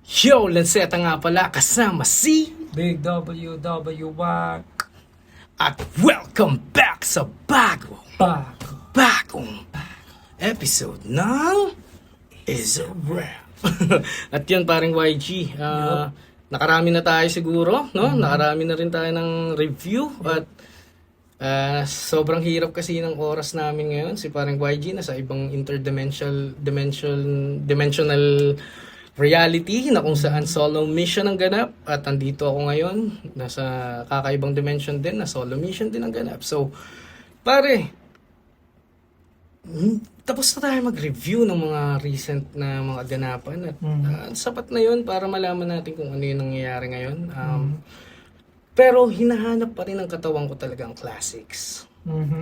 Yo, Lanceta nga pala kasama si Big WW1 at welcome back sa bagong episode ng Is a Rap. At yun paring YG, nakarami na tayo siguro, no? Nakarami na rin tayo ng review at sobrang hirap kasi ng oras namin ngayon. Si paring YG nasa ibang dimensional reality na kung saan solo mission ang ganap at andito ako ngayon nasa kakaibang dimension din na solo mission din ang ganap. So pare, tapos na tayo mag-review ng mga recent na mga ganapan at sapat na yun para malaman natin kung ano yung nangyayari ngayon. Pero hinahanap pa rin ng katawan ko talagang classics.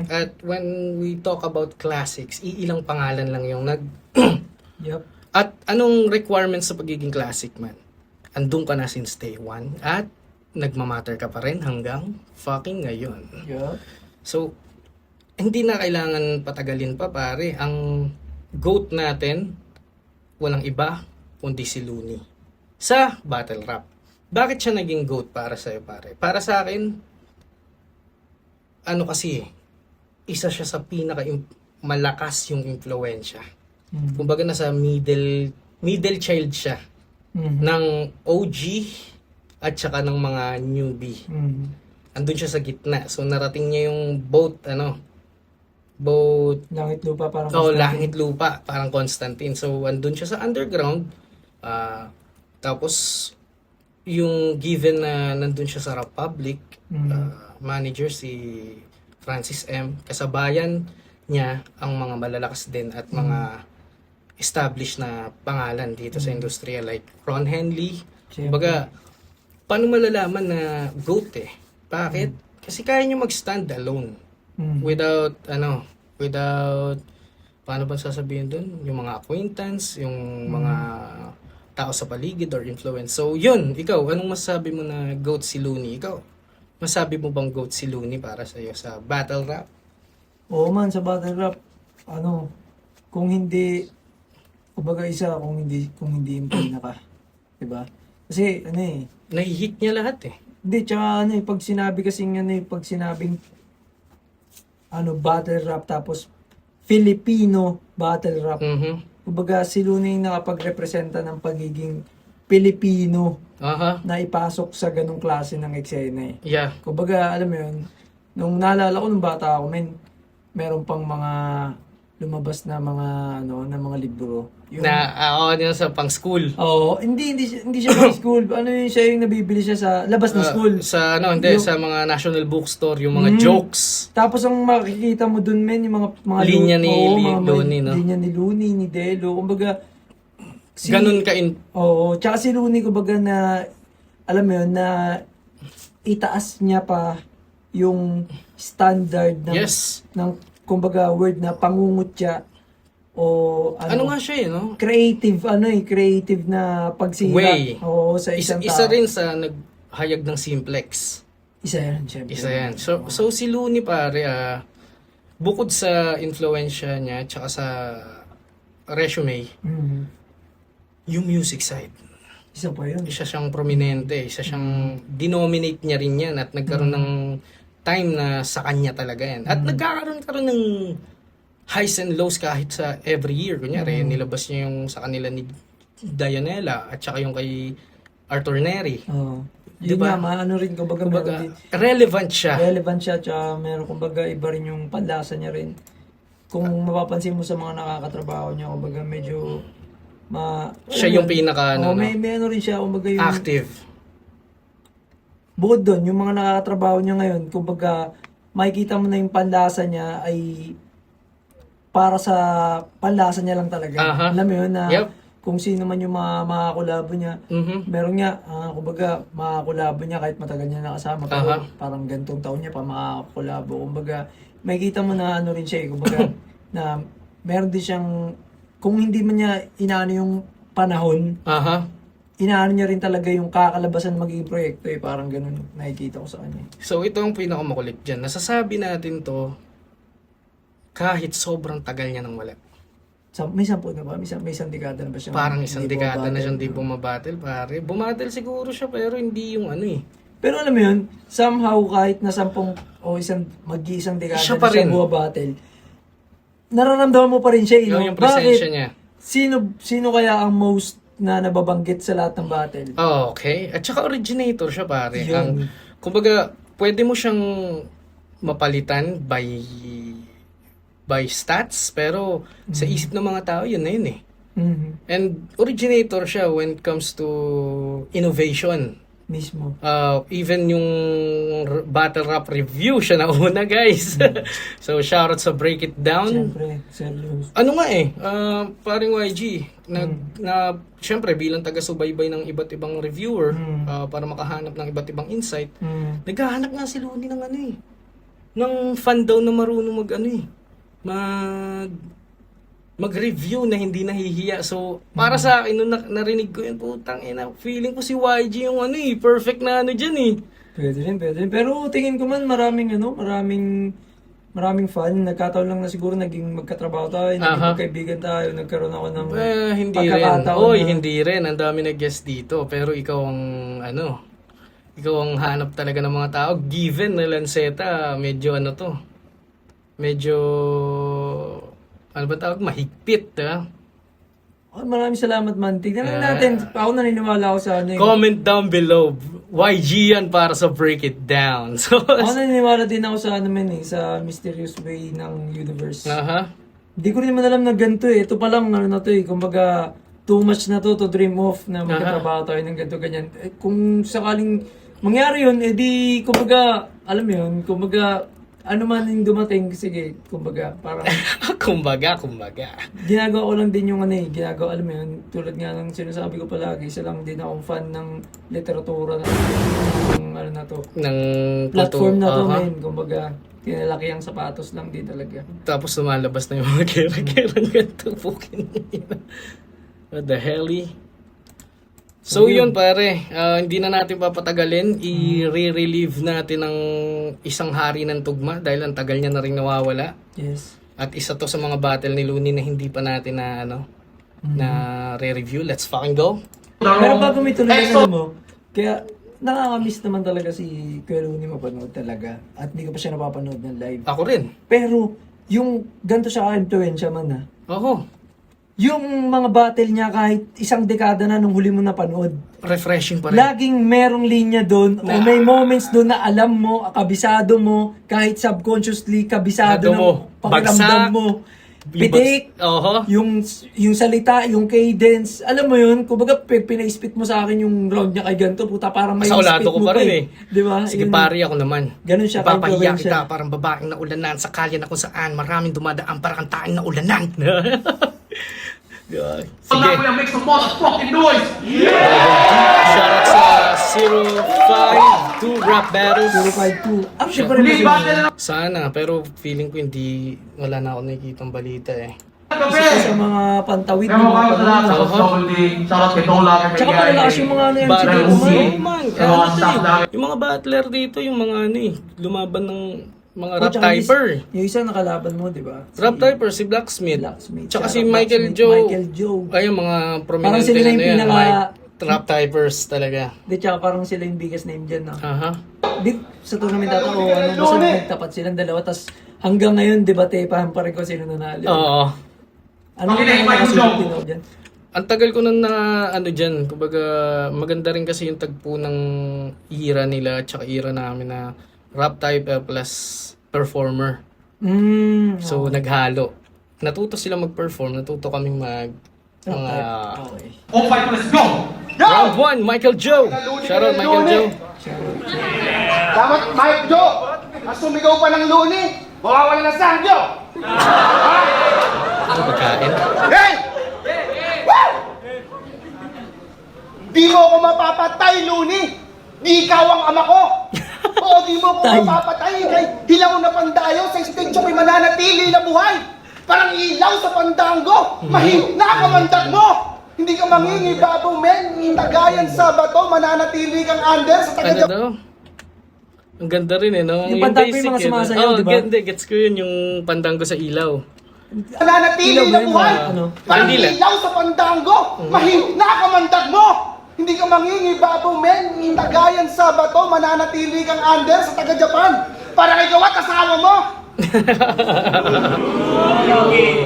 At when we talk about classics, iilang pangalan lang yung Yup. At anong requirements sa pagiging classic man? Andun ka na since day one at nagmamatter ka pa rin hanggang fucking ngayon. Yup. So, hindi na kailangan patagalin pa pare. Ang GOAT natin, walang iba kundi si Looney. Sa battle rap. Bakit siya naging GOAT para sa'yo pare? Para sa akin, ano kasi, isa siya sa malakas yung influensya. Kumbaga nasa middle child siya ng OG at saka ng mga newbie. Andun siya sa gitna. So narating niya yung both Langit lupa parang langit lupa parang Constantine. So andun siya sa underground. Tapos yung given na nandun siya sa Republic, manager si Francis M. Kasabayan niya ang mga malalakas din at mga established na pangalan dito sa industriya like Ron Henley. Kumbaga, paano malalaman na GOAT eh? Bakit? Kasi kaya niya mag-stand alone. Without, paano ba sasabihin dun? Yung mga acquaintance, yung mga tao sa paligid or influence. So, yun. Ikaw, anong masabi mo na GOAT si Looney? Ikaw, masabi mo bang GOAT si Looney para sa'yo sa battle rap? Oo man, sa battle rap, kung hindi, kumbaga isa, kung hindi yung pinaka. Diba? Kasi, Nahihit niya lahat eh. hindi, tsaka pag sinabi kasing pag sinabing, battle rap, tapos, Filipino battle rap. Kumbaga, si Looney yung nakapag-representa ng pagiging Pilipino na ipasok sa ganong klase ng eksena eh. Yeah. Kumbaga, alam mo yun, nung naalala ko nung bata ako, meron pang mga lumabas na mga libro. Yung, sa pang-school. Oo, hindi siya pang school. Siya yung nabibili siya sa labas ng school. Sa mga national bookstore, yung mga jokes. Tapos ang makikita mo dun yung mga Linya ni Looney, no? Linya ni Looney, ni Delo. Kumbaga, ganun ka Oo, tsaka si Looney kumbaga na, alam mo yun, na itaas niya pa yung standard ng kumbaga word na pangungutya o ano nga siya no? Creative na pagsira. Way. Oo, sa isang tao. Isa rin sa naghayag ng simplex. Isa yan, syempre. Isa yan. So si Looney pare, bukod sa influensya niya tsaka sa resume, yung music side. Isa pa yun. Isa siyang prominente, isa siyang dinominate niya rin yan at nagkaroon ng time na sa kanya talaga yan. At nagkakaroon ng highs and lows kahit sa every year. Kunyari, nilabas niya yung sa kanila ni Dianella at saka yung kay Arthur Neri. Oo. Diba? Yun nga, rin, kumbaga relevant siya. Relevant siya, tsaka meron, kumbaga, iba rin yung panlasa niya rin. Kung mapapansin mo sa mga nakakatrabaho niya, kumbaga, medyo siya yung pinaka, may rin siya, kumbaga, yung active. Bukod doon, yung mga nakakatrabaho niya ngayon, kumbaga, makikita mo na yung panlasa niya ay para sa panlasa niya lang talaga. Alam mo yun na kung sino man yung mga kolabo niya, meron nga, kumbaga, mga kolabo niya kahit matagal niya nakasama, pero parang gantong taon niya pa mga kolabo. Kumbaga, makikita mo na rin siya, kumbaga, na meron din siyang, kung hindi man niya inaano yung panahon, inaano niya rin talaga yung kakalabasan magiging proyekto parang ganun nakikita ko sa kanya. So ito ang pinakamakulit dyan. Nasasabi natin to kahit sobrang tagal niya nang wala. May 10 na ba? May isang dekada na ba siya? Parang isang Hindi dekada na bumabattle, siyang di no? bumabattle, pare. Bumabattle siguro siya, pero hindi yung ano eh. Pero alam mo yun, somehow kahit na 10 o mag-iisang dekada Siya na pa siya rin. bumabattle, nararamdaman mo pa rin siya, Yung presensya Bakit? niya. Sino kaya ang most na nababanggit sa lahat ng battle? Oh, okay. At saka originator siya, pare. Yun. Kumbaga, pwede mo siyang mapalitan by stats, pero sa isip ng mga tao, yun na yun eh. Mhm. And originator siya when it comes to innovation. Mismo. Even yung battle rap review siya na una, guys. So shout out sa Break It Down. Siyempre, serious. Ano nga eh, paring YG, syempre bilang taga-subaybay ng iba't ibang reviewer, para makahanap ng iba't ibang insight, naghahanap nga si Looney ng ano eh, ng fan daw na marunong mag-review na hindi nahihiya. So, para sa akin, nung narinig ko yun, putang ina, feeling ko si YG yung ano eh, perfect na ano dyan eh. Pwede rin. Pero tingin ko man maraming fan. Nagkataon lang na siguro naging magkatrabaho tayo, naging magkaibigan tayo, nagkaroon ako ng Hindi rin. pagkakataon Oy, na- hindi rin. Ang dami nag-guest dito. Pero ikaw ang, ikaw ang hanap talaga ng mga tao. Given na Lanceta, medyo ba tawag? Mahigpit, ha? Oh, maraming salamat man. Tignan lang natin. Ako naniniwala ako sa ano. Comment down below. YG yan para sa Break It Down. So, Ako naniniwala din ako sa sa mysterious way ng universe. Hindi ko rin naman alam na ganito eh. Ito pa lang kumbaga too much na to dream of na magkatrabaho tayo ng ganito ganyan. Kung sakaling mangyari yun, edi kumbaga alam mo yun, kumbaga ano man yung dumating, sige, kumbaga parang kumbaga. ginagawa ko lang din yung ginagawa, alam mo yun, tulad nga ng sinasabi ko palagi, isa lang din akong fan ng literatura ng Ng platform na to, Aha. men. Kumbaga, tinalaki ang sapatos lang din talaga. Tapos lumalabas na yung mga kera-kerang ganito. Pukin. What the hell eh? So yun pare, hindi na natin papatagalin. I-relieve natin ng isang hari ng tugma dahil ang tagal niya na rin nawawala. Yes. At isa to sa mga battle ni Looney na hindi pa natin na re-review. Let's fucking go. Pero bago may tuloy na mo, kaya nakakamiss naman talaga si Kuya Looney mapanood talaga. At hindi ko pa siya napapanood ng live. Ako rin. Pero, yung ganito siya ka-influensya man Oo. yung mga battle niya kahit isang dekada na nung huli mo napanood. Refreshing pa rin. Laging merong linya doon o may moments doon na alam mo, kabisado mo, kahit subconsciously kabisado mo. ng pakiramdam Bagsak. mo. Pitik, Oho. yung salita, yung cadence, alam mo yun, kumbaga pina-spit mo sa akin yung round niya kay ganito, puta, parang may Kasaulado spit ko mo pa rin eh. Di ba? Sige Yun. pari ako naman. Ganun siya, Ipapahiya ka-influensya. kita parang babaeng na ulanan sa kalye na kung saan maraming dumadaan para kang taing na ulanan. Sige. Make some motherfucking noise! Shoutout sa 052 Rap Battles. 052. Actually, pa rin Lead kasi battle na Sana, pero feeling ko wala na ako nakikitang balita eh. isa sa mga pantawid ng Kaya mga mga salamat panahon. sa Double D. Shoutout kay Tola. Tsaka malalakas yung mga yan, Battle sige, Battle kumain. scene. man. Sa mga staff namin. Yung mga battler dito, yung mga lumaban ng mga Oh, rap tsaka typer. Yung isa nakalaban mo, di ba? Rap typer, si Blacksmith. Blacksmith. Tsaka Tsaka si Michael Blacksmith, Joe. Michael Joe. Ay, yung mga prominente Parang sila na yung yan, pinaka- rap typers talaga. Di, tsaka parang sila yung biggest name dyan, no? Aha. Di, sa tournament ata, basta nagtapat silang dalawa, tas hanggang ngayon, debatepahan pa rin ko sino nanalo. Oo. Ano yung mga nakasunod din ako dyan? Ang tagal ko na dyan, kumbaga maganda rin kasi yung tagpo ng era nila at saka era namin na rap typer plus performer. So naghalo. Natuto sila mag-perform, natuto kaming mga Okay. All fight, let's go! Round 1, Michael Joe. Shoutout Michael Joe. Dapat Mike Joe, mas sumigaw pa ng Looney, mawawala na sa Joe! Ano pagkain? Hey! Woo! Di mo ako mapapatay, Looney! Di ikaw ang ama ko! Oo, di mo ako mapapatay kay hilaw na pandayo sa stage ko'y mananatili na buhay! Parang ilaw sa pandango! Mahina ka mandag mo! Hindi ka mangingi, babo, men! Tagayan sa bato, mananatili kang under sa Ano taga daw? Ang ganda rin no? Yung pandango yung mga basic, sumasayaw, Oh, di ba? gets ko yun, yung pandango sa ilaw. Nananatili Ilaw ba na yun? buhay. Ano? Parang Kandila. ilaw sa pandango. Nakamandag mo. Hindi ka mangingibabaw, men. Tagayan sa bato, mananatili kang under sa taga-Japan. Para ikaw at asawa mo.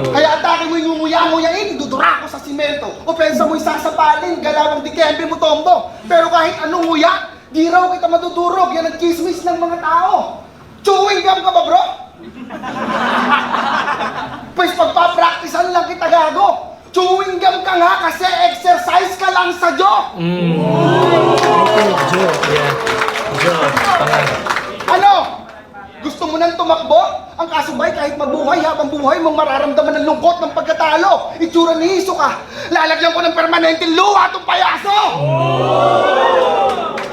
Kaya atake mo yung nguya-nguyain, dudura ko sa simento. Opensa mo isasapalin, galawang dikembe mo tombo. Pero kahit anong nguya, di raw kita matudurog. Yan ang chismis ng mga tao. Chewing gum ka ba, bro? Pues pagpapraktisan lang kita, gago. Chewing gum ka nga kasi exercise ka lang sa jo. Yeah. Joe. Ano? Gusto mo nang tumakbo? Ang kasubay kahit mabuhay habang buhay mong mararamdaman ng lungkot ng pagkatalo. Itsura ni Hiso ka. Lalagyan ko ng permanenteng luha itong payaso.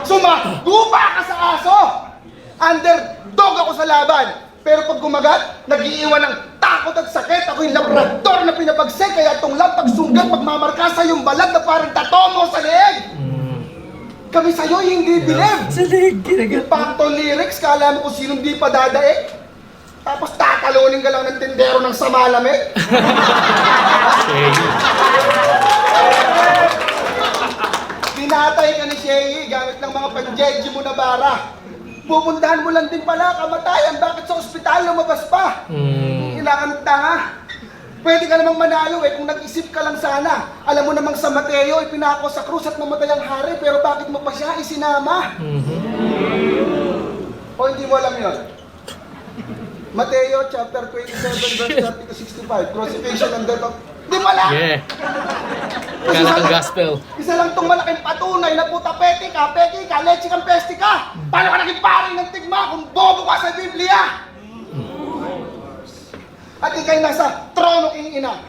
Sumagupa ka sa aso. Underdog ako sa laban. Pero pag kumagat, nag-iiwan ng takot at sakit. Ako yung labrador na pinabagsik. Kaya itong pag sugat, magmamarka sa yung balat na parang tato mo sa leeg. Kami sa'yo hindi believe. Sa lig, kinagat. Impacto lyrics, kala mo kung sinong di pa dadaig. Tapos tatalunin ka lang ng tindero ng samalamig. Tinatay ka ni Shay gamit ng mga panjeji mo na bara. Pupuntahan mo lang din pala kamatayan. Bakit sa ospital lumabas pa? Inakanta nga. Pwede ka namang manalo kung nag-isip ka lang sana. Alam mo namang sa Mateo, ipinako sa krus at namatay ang hari, pero bakit mo pa siya isinama? O hindi mo alam yun? Mateo chapter 27 verse 30 to 65, crucifixion and death of... Hindi mo alam! Yeah. Kala kang gospel. Isa lang tong malaking patunay na puta peki ka, leche kang pesti ka. Paano ka naging paring ng tigma kung bobo ka sa Biblia? At ikay nasa trono king ina.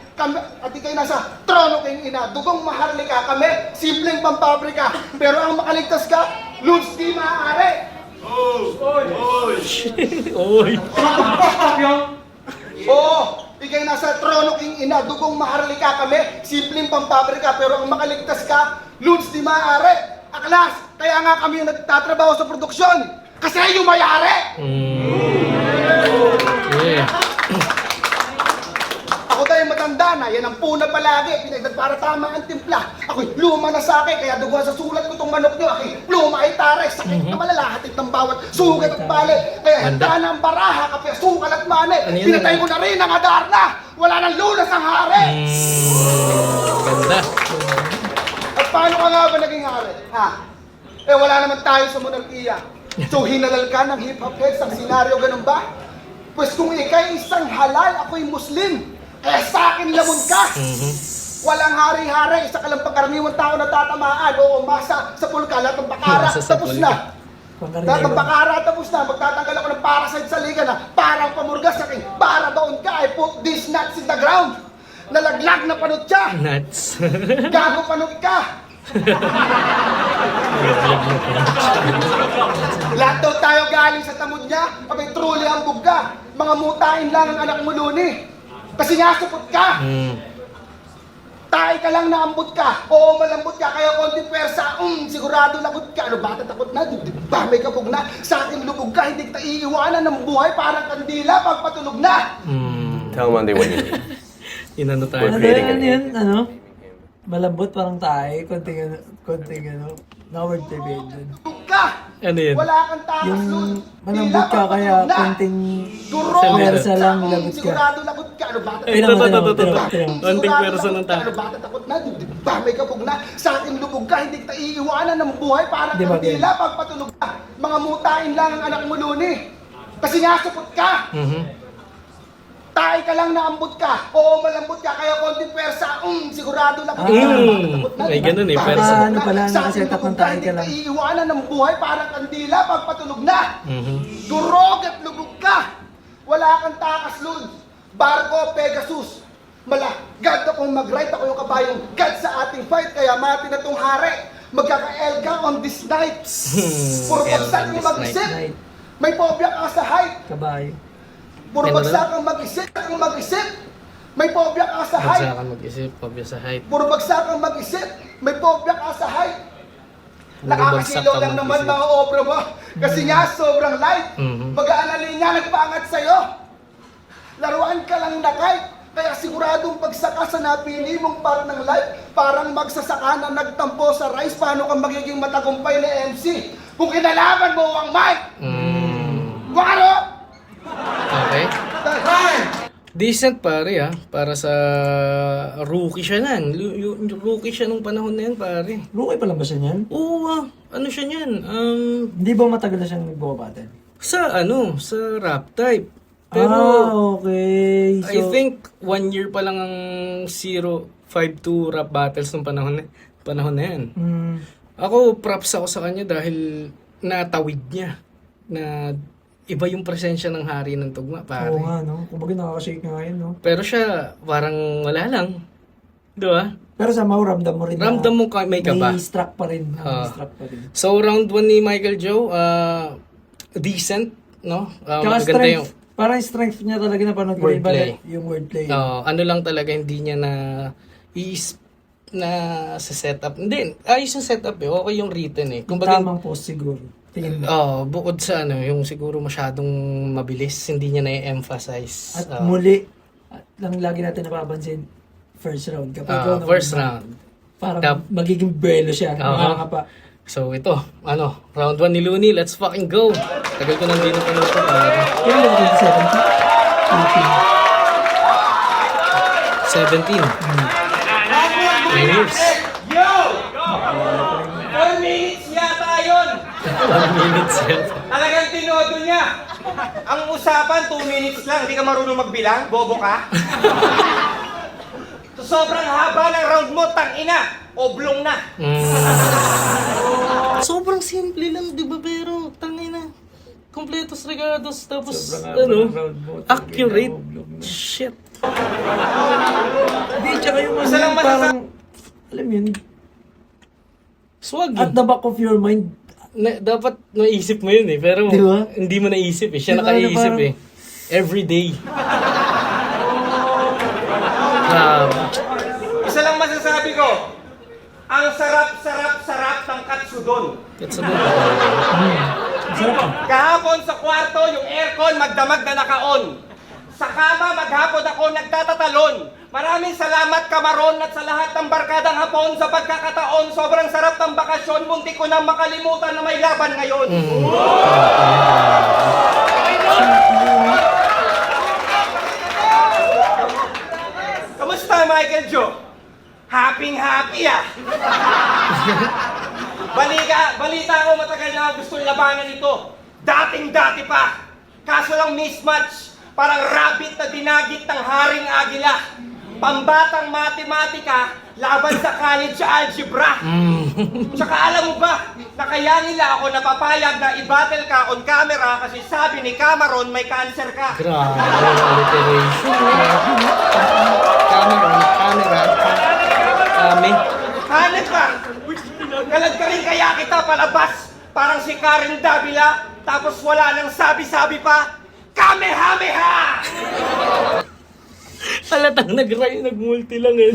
At ikay nasa trono king ina. Dugong maharlika kami, simpleng pampabrika. Pero ang makaligtas ka, Luz di maaari. Oy. Oo, ikay nasa trono king ina. Dugong maharlika kami, simpleng pampabrika. Pero ang makaligtas ka, Luz di maaari. Aklas, kaya nga kami yung nagtatrabaho sa produksyon. Kasi yung mayari. Yeah. Ako tayo matanda na, yan ang puna palagi, pinagdag para tama ang timpla. Ako'y luma na sa akin, kaya duguan sa sulat ko tong manok nyo. Ako'y luma ay taray, sakit na malala, hatid ng bawat sugat at bali. Kaya handa na ang baraha, kapya sukal at mani. Ano yun? Pinatay ko na rin ang Adarna, wala nang lunas ang hari. Ganda. At paano ka nga ba naging hari? Ha? Eh wala naman tayo sa monarkiya. So hinalal ka ng hip-hop heads, ang senaryo ganun ba? Pues kung ikay isang halal, ako'y Muslim. Kaya sa akin lamon ka. Walang hari-hari, isa ka lang pagkaraniwang tao na tatamaan. Oo, masa sa pulka, lahat ng bakara, Masa sa tapos pulka. na. Lahat ng bakara, tapos na. Magtatanggal ako ng parasite sa liga na parang pamurgas sa akin. Para doon ka, I put these nuts in the ground. Nalaglag na panot siya. Nuts. Gago panot ka. Lahat daw tayo galing sa tamod niya, abay truly hambog ka. Mga mutain lang ang anak mo luni. Kasi nga supot ka. Tayo ka lang naambot ka. Oo, malambot ka, kaya konting pwersa. Sigurado lagot ka. Ano ba, tatakot na? Di ba, may kapog na. Sa akin lubog ka, hindi kita iiwanan ng buhay parang kandila pagpatulog na. Tell Monday what you need. Inano tayo. Ano yun, yun, ano? Malambot parang tayo, konting ano, na-word TV dun. Lubog ka. Ano yun? Wala kang takas Yung nun. malambot ka kaya konting pwersa lang lagot ka. Sigurado lagot ka. Ano ba, Konting pwersa ng tao. Ano ba, tatakot na? Di ba, may kapog na? Sa akin lubog ka, hindi kita iiwanan ng buhay parang Di ba, kandila pagpatulog ka. Mga mutain lang ang anak mo luni. Kasi nga supot ka. Tayo ka lang naambot ka. Oo, malambot ka, kaya konting pwersa. Sigurado lagot ka. May ganun eh, Di ba, pwersa. may Ano pala, Sa akin nakaset up lubog ng ka, tayo hindi ka kita lang. iiwanan ng buhay parang kandila pagpatulog na. Durog at lubog ka. Wala kang takas lun. Barko, Pegasus. God akong mag-ride, ako yung kabayong God sa ating fight. Kaya mati na tong hari. Magkaka-elga on this night. Puro bagsak yung mag-isip. Night, May phobia ka sa height. kabayo. Puro Ano bagsak ang mag-isip. May phobia ka sa height. Bagsakan mag-isip, pabya sa height. Puro bagsak ang mag-isip. May phobia ka sa height. Puro Nakakasilaw bagsak lang ang naman mag-isip. mga obra mo. Kasi nga sobrang light. Mag-aanalin niya, nagpaangat sa'yo. Laruan ka lang na kahit Kaya siguradong pagsaka sa napili mong part ng life, parang magsasaka na nagtampo sa rice, paano ka magiging matagumpay na MC? Kung kinalaban mo ang mic! Kung ano? Okay. Decent pare para sa rookie siya nan. Rookie siya nung panahon na yan pare. Rookie pa lang ba siya niyan? Oo ano siya niyan? Hindi ba matagal na siyang nagbabattle? Sa rap type. Pero okay. So, I think 1 year pa lang ang 052 rap battles nung panahon na yan. Ako props ako sa kanya dahil natawid niya na iba yung presensya ng hari ng tugma pare. oo nga, no? Kumbaga nakakashake nga yun, no? Pero siya parang wala lang. Di ba? Pero sa mau, ramdam mo rin Ramdam mo may kaba. may struck pa rin. May struck pa rin. So round 1 ni Michael Joe, decent, no? Tsaka Maganda strength. Parang strength niya talaga na panood ko rin Wordplay. yung wordplay. ano lang talaga hindi niya na sa setup. Hindi, ayos yung setup eh. Okay yung written eh. Kumbaga, Tamang post siguro. Tingin mo. bukod sa yung siguro masyadong mabilis, hindi niya na-emphasize. At muli, lang lagi natin napapansin, first round. Kapag First round. Parang magiging belo siya. Nakakapa. So ito, round 1 ni Looney, let's fucking go. Tagal ko nang din na ito. Kailan ba ito 17. 10 years. Yo! 4 minutes yata yun! 1 minute yet. Talagang tinodo niya. Ang usapan, 2 minutes lang. Hindi ka marunong magbilang? Bobo ka? Sobrang haba ng round mo, tangina. Oblong na. Sobrang simple lang, di ba? Pero, tangina. Kompletos regados, tapos, accurate. Shit. Hindi, tsaka yung Isa lang parang, alam mo yun, Swag at the back of your mind, dapat naisip mo yun eh. Pero, Di ba? hindi mo naisip eh. Siya Di ba, nakaisip parang- eh. Every day. Isa lang masasabi ko. Ang sarap ng katsudon. That's a good masarap ka. Kahapon sa kwarto, yung aircon magdamag na naka-on. Sa kama, maghapon ako nagtatatalon. Maraming salamat Kamaron at sa lahat ng barkadang hapon sa pagkakataon. Sobrang sarap ng bakasyon. Munti ko na makalimutan na may laban ngayon. Kamusta Michael Joe? Happy Balita ko matagal na gusto labanan ito. Dating-dati pa. Kaso lang mismatch. Parang rabbit na dinagit ng haring agila. Pambatang matematika, laban sa college algebra. Tsaka alam mo ba, na kaya nila ako napapayag na i-battle ka on camera kasi sabi ni Cameron may cancer ka. Grabe, alliteration. Camera. Kami. Hanip ka! Galad ka rin kaya kita palabas. Parang si Karen Davila, tapos wala nang sabi-sabi pa. Kamehameha! Halatang nag-multi lang eh.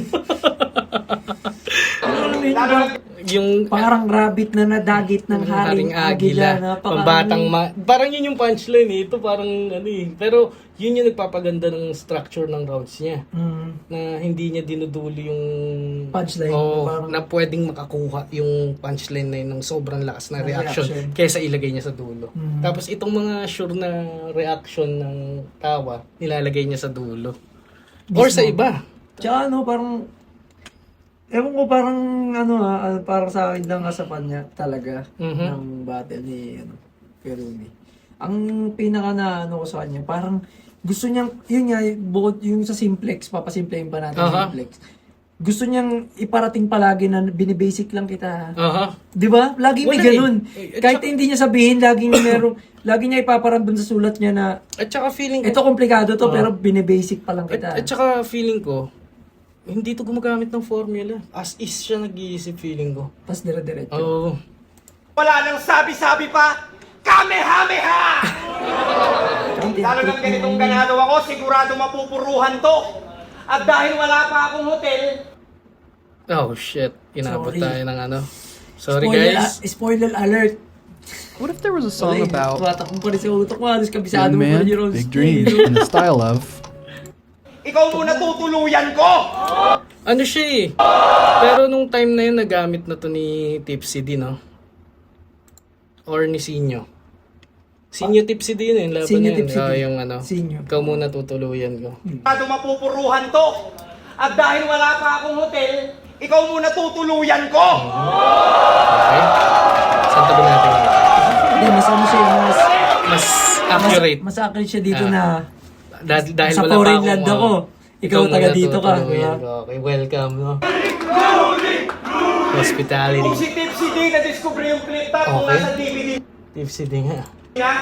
Yung Parang rabbit na nadagit ng haring agila. parang yun yung punchline eh. Ito parang pero yun yung nagpapaganda ng structure ng rounds niya. Na hindi niya dinuduli yung Punchline. Parang- na pwedeng makakuha yung punchline na yun ng sobrang lakas na reaction kaysa ilagay niya sa dulo. Tapos itong mga sure na reaction ng tawa, nilalagay niya sa dulo. Or sa iba. Tsaka parang, ewan ko parang parang sa akin lang kasapan niya talaga ng battle ni Perumi. Ang pinaka na ko sa kanya, parang gusto niyang, yun nga, bukod yung sa simplex, papasimplehin pa natin yung simplex. Gusto niyang iparating palagi na binibasic lang kita. Di ba? Lagi may Wala eh. ganun. Kahit hindi niya sabihin, lagi niya ipaparamdam sa sulat niya na At saka feeling ko, ito komplikado to pero binibasic pa lang kita. At saka feeling ko, hindi to gumagamit ng formula. As is siya nag-iisip feeling ko. Tapos dire-diretso. Oo. Wala nang sabi-sabi pa. Kamehameha! Lalo ng ganitong ganado ako, sigurado mapupuruhan to. At dahil wala pa akong hotel, Oh shit. Inabot Sorry. tayo ng Sorry guys. Spoiler alert. What if there was a song about Tumatakbo pa rin sa utok mo. Halos kabisado young mo pa man, rin yung big dreams, in the style of ikaw muna tutuluyan ko! Ano siya eh. Pero nung time na yun, nagamit na to ni Tipsy D, no? Or ni Sinyo. Sinyo Tipsy D yun, laban Sinyo na yun. Tipsy D. Yung ano, Sinyo. ikaw muna tutuluyan ko. Masyado mapupuruhan to. At dahil wala pa akong hotel, ikaw muna tutuluyan ko! Okay? Saan tabi natin? Hindi, mas ano siya, Mas accurate. mas accurate siya dito na Dahil sa wala pa foreign akong, land ako. Ikaw muna taga dito ka. tutuluyan Diba? ko. Okay, welcome, no? Hospitality. Kung si Tipsy D na-discover yung clip tap kung Okay. nasa DVD Tipsy D nga. niya,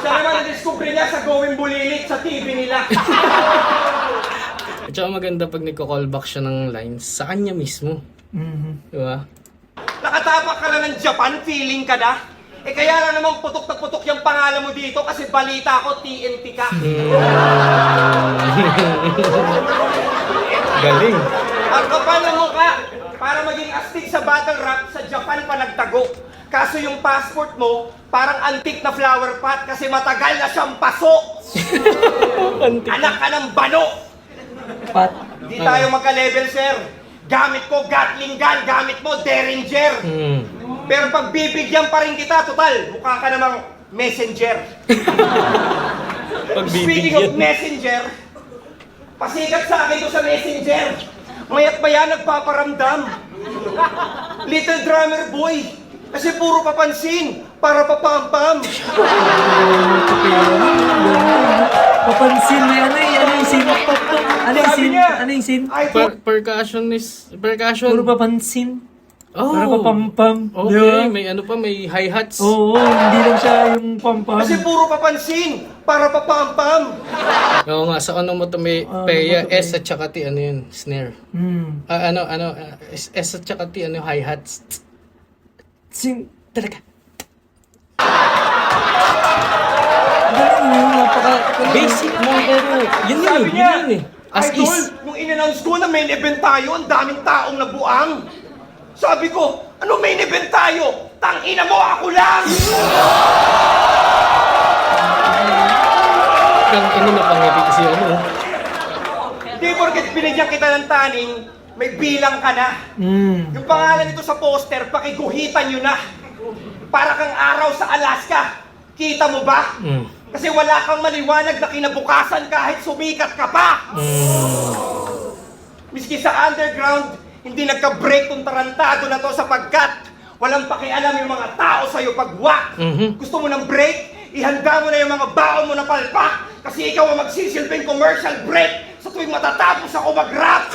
siya naman na-discover niya sa Going Bulilit sa TV nila. At saka maganda pag nagko-callback siya ng lines sa kanya mismo. Mhm. Diba? Nakatapak ka na ng Japan, feeling ka na? Eh kaya na naman putok na putok yung pangalan mo dito kasi balita ko TNT ka. Galing. Ang kapal ng mukha, para maging astig sa battle rap, sa Japan pa nagtago. Kaso yung passport mo, parang antique na flower pot kasi matagal na siyang paso. Anak ka ng bano. Pat. Di tayo magka-level, sir. Gamit ko Gatling gun, gamit mo Derringer. Pero pag bibigyan pa rin kita, total, mukha ka namang messenger. Speaking of messenger, pasikat sa akin to sa messenger. Mayat maya nagpaparamdam. Little drummer boy. Kasi puro papansin, para papampam. Papansin mo ano yung sin? Ano yung Sabi sin? niya, Ano yung sin? Percussion. Puro papansin. Oh. Para papampam. Okay, Diba? may ano pa, may hi-hats. Oo, hindi lang siya yung pampam. Kasi puro papansin, para papampam. Oo nga, sa ano mo to may peya, S at saka T, ano yun, snare. S at saka T, ano, hi-hats. Sin, talaga. Galing mo, Basic mo, pero yun Sabi yun, niya, yun eh. As Idol, is. nung in-announce ko na main event tayo, ang daming taong nabuang. Sabi ko, ano main event tayo? Tangina mo, ako lang! Kang ano na pangiti kasi ano. Di porket binigyan kita ng taning, may bilang ka na. Yung pangalan nito sa poster, pakiguhitan nyo na. Para kang araw sa Alaska. Kita mo ba? Kasi wala kang maliwanag na kinabukasan kahit sumikat ka pa. Miski sa underground, hindi nagka-break tong tarantado na to sapagkat walang pakialam yung mga tao sa'yo pag-wak. Gusto mo ng break? Ihanda mo na yung mga baon mo na palpak kasi ikaw ang magsisilbing commercial break sa tuwing matatapos ako mag-rap.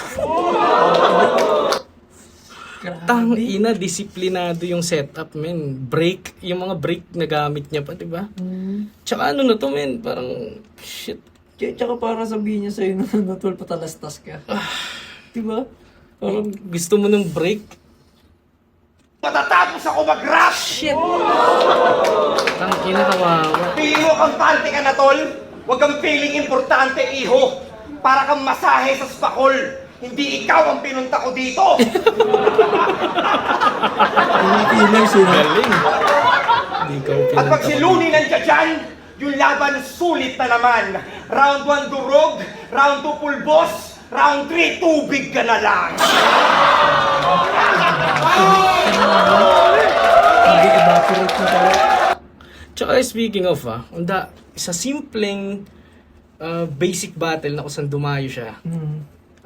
Tang ina, disiplinado yung setup, men. Break, yung mga break na gamit niya pa, diba? Tsaka ano na to, men, parang, shit. Tsaka para sabihin niya sa'yo na natol patalastas ka. Diba? Parang gusto mo ng break? Matatapos ako mag-rap. Shit! Tang ina, kawawa. Feeling mo kampante ka na, tol? Huwag kang feeling importante, iho. Para kang masahe sa spakol. Hindi ikaw ang pinunta ko dito. Galing. Hindi ikaw At pag si pinunta ko. Looney nandiyan dyan, yung laban sulit na naman. Round 1 durog, round 2 pulbos, round 3 tubig ka na lang. Mag-evaporate na tayo. Tsaka speaking of, sa simpleng basic battle na kung saan dumayo siya.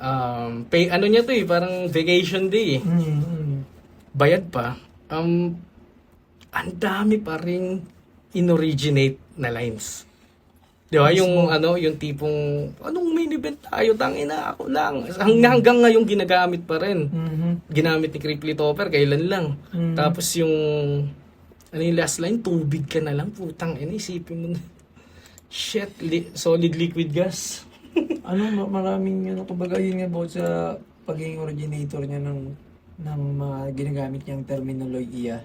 Ano niya to parang vacation day eh. Bayad pa. Ang dami pa rin in-originate na lines. Di ba? Yung yung tipong, anong main event tayo? Tangina, ako lang. Hanggang ngayon ginagamit pa rin. Ginamit ni Cripply Topper, kailan lang. Tapos yung, yung last line, tubig ka na lang. Putang ina, isipin mo na. Shit, solid liquid gas. Maraming kumbaga yun nga about sa pagiging originator niya ng mga ginagamit niyang terminolohiya.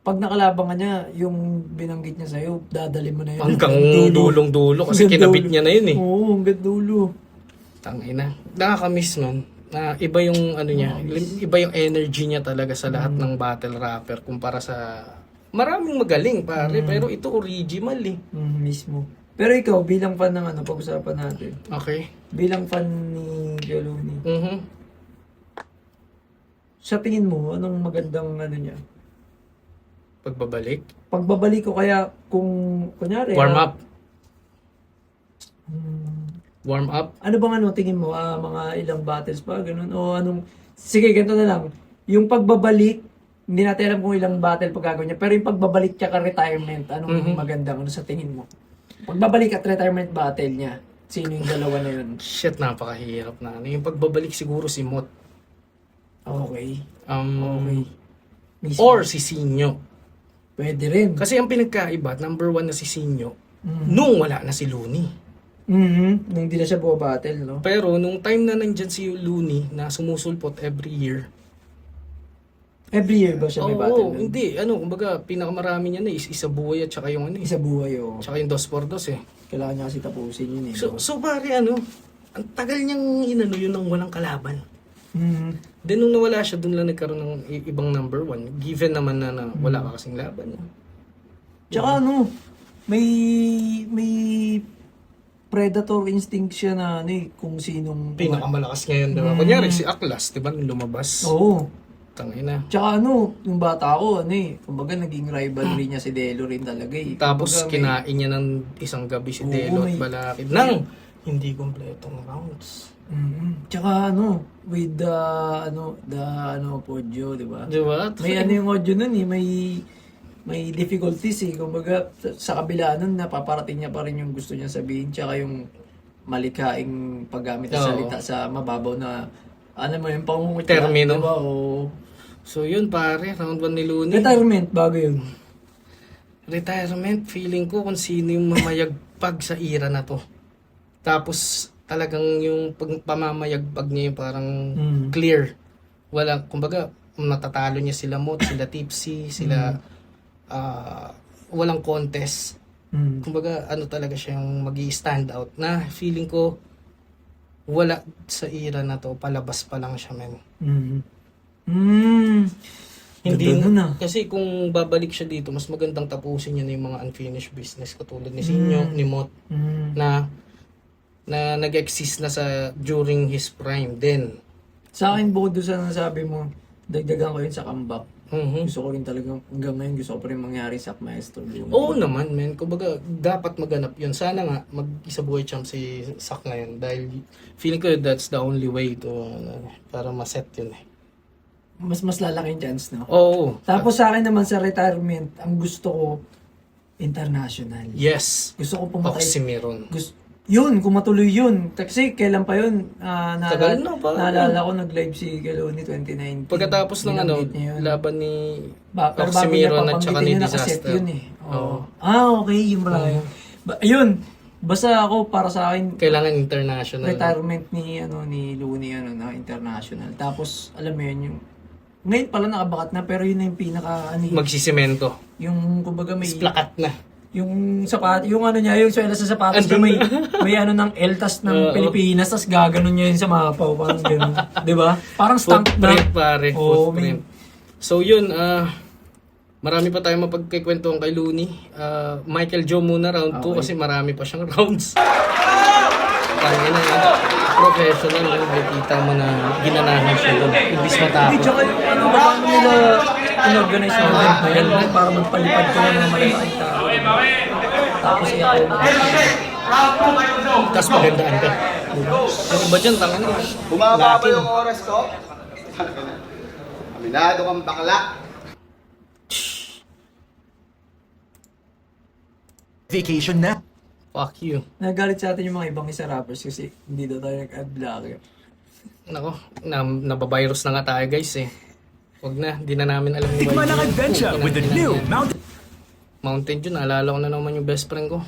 Pag nakalabang ka niya, yung binanggit niya sa'yo, dadali mo na yun. Hanggang dulong-dulo kasi kinabit niya na yun eh. Oo, hanggang dulo. Tangina. Nakakamiss man. Iba yung niya, iba yung energy niya talaga sa lahat ng battle rapper kumpara sa maraming magaling pare, pero ito original eh. Mismo. Pero ikaw, bilang fan ng ano, pag-usapan natin. Okay. Bilang fan ni Galoni. Mhm. Sa tingin mo, anong magandang ano niya? Pagbabalik. Pagbabalik ko kaya kung, kunyari... Warm up. Warm up. Ano bang ano, tingin mo? Mga ilang battles pa, ganun? O anong... Sige, ganito na lang. Yung pagbabalik, hindi natin alam kung ilang battle pa gagawin niya. Pero yung pagbabalik niya ka retirement, anong magandang ano sa tingin mo? Pagbabalik at retirement battle niya, sino yung dalawa na yun? Shit, napakahirap na. Yung pagbabalik siguro si Mot. Okay. Okay. Mismo. Or si Sinyo. Pwede rin. Kasi ang pinagkaiba, number 1 na si Sinyo, nung wala na si Looney. Nung di na siya battle, no? Pero nung time na nandyan si Looney na sumusulpot every year. Every year ba siya may battle? Oo, hindi. Kumbaga, pinakamarami niya na is Isabuhay at saka yung Isa buhay, oh. Tsaka yung 2x2 eh. Kailangan niya kasi tapusin yun, eh. So pare ang tagal niyang yun ng walang kalaban. Mhm. Then nung nawala siya, dun lang nagkaroon ng ibang number 1. Given naman na wala ka kasing laban. Tsaka may predator instinct siya na kung sinong... Pinakamalakas ngayon, diba? Kunyari si Aklas, diba? Nung lumabas. Oo. Tangina. Tsaka yung bata ko, kumbaga naging rivalry niya si Delo rin talaga eh. Tapos Kumbaga, kinain niya ng isang gabi si Oo, Delo at may- Balakid nang hindi kompletong rounds. Tsaka with the Podio, di ba? Diba? May yung audio nun eh, may difficulties eh. Kumbaga, sa kabila nun, napaparating niya pa rin yung gusto niya sabihin. Tsaka yung malikaing paggamit ng Oo. salita sa mababaw na, yung pangungutya. Termino. Diba? Oo. So yun pare, round 1 ni Looney. Retirement, bago yun. Retirement, feeling ko kung sino yung mamayagpag sa era na to. Tapos talagang yung pamamayagpag niya yung parang clear. Wala, kumbaga, natatalo niya sila Mot, sila Tipsy, sila walang contest. Kumbaga, talaga siya yung magi-stand out na feeling ko wala sa era na to, palabas pa lang siya, men. Hindi Ganda nun, ah. kasi kung babalik siya dito, mas magandang tapusin niya na yung mga unfinished business katulad ni Sinyo, ni Mot, na nag-exist na during his prime din. Sa akin, bukod doon sa nasabi mo, dagdagan ko yun sa comeback. Mhm. Gusto ko rin talagang, hanggang ngayon, gusto ko pa rin mangyari sa Maestro Luna. Oo naman, men. Kumbaga, dapat maganap yun. Sana nga, mag-Isabuhay champ si Sak ngayon. Dahil feeling ko that's the only way to, para maset yun eh. Mas lalaki yung chance, no? Oo. Tapos sa akin naman sa retirement, ang gusto ko, international. Yes. Gusto ko pumatay. Oxymiron. Yun, kung matuloy yun. Kasi kailan pa yun? Tagal na pa. Naalala ko, nag-live si Galoni 2019. Pagkatapos ng Binanggit niya yun. laban ni Pero bago niya Oxymiron at saka papanggitin ni yun, nakaset Disaster. yun eh. Oo. Okay, yun pala yun. Ayun, basta ako para sa akin, Kailangan international. retirement ni Looney na international. Tapos alam mo yun, yung ngayon pala nakabakat na pero yun na yung pinaka Magsisemento. yung kumbaga may Plakat na. yung sapat, yung yung suelas sa sapatos na may ng Eltas ng Oo. Pilipinas tas gaganon niya yun sa mapaw parang gano'n, 'di ba? Parang stamp na. Footprint pare. Oo, Footprint. So yun, marami pa tayong mapagkikwentuhan kay Looney. Michael Joe muna round 2 kasi marami pa siyang rounds. Kaya na yan. Professional, nakikita mo na ginanahan siya doon. Ibis Hindi, matapos. tsaka yung paano nila in-organize yung event na yan para magpalipad ko ng mga malalaking tao. Tapos ako. Tapos magandaan ka. Yung iba dyan, tanga na. Bumaba ba Laking. yung oras ko? Aminado kang bakla. Vacation na. Fuck you. Nagalit sa atin yung mga ibang isa rappers kasi hindi daw tayo nag-ad-blocker. Nako, nabavirus na nga tayo guys eh. Huwag na, di na namin alam yung Tikman ang adventure with the new Mountain Dew, naalala ko na naman yung best friend ko.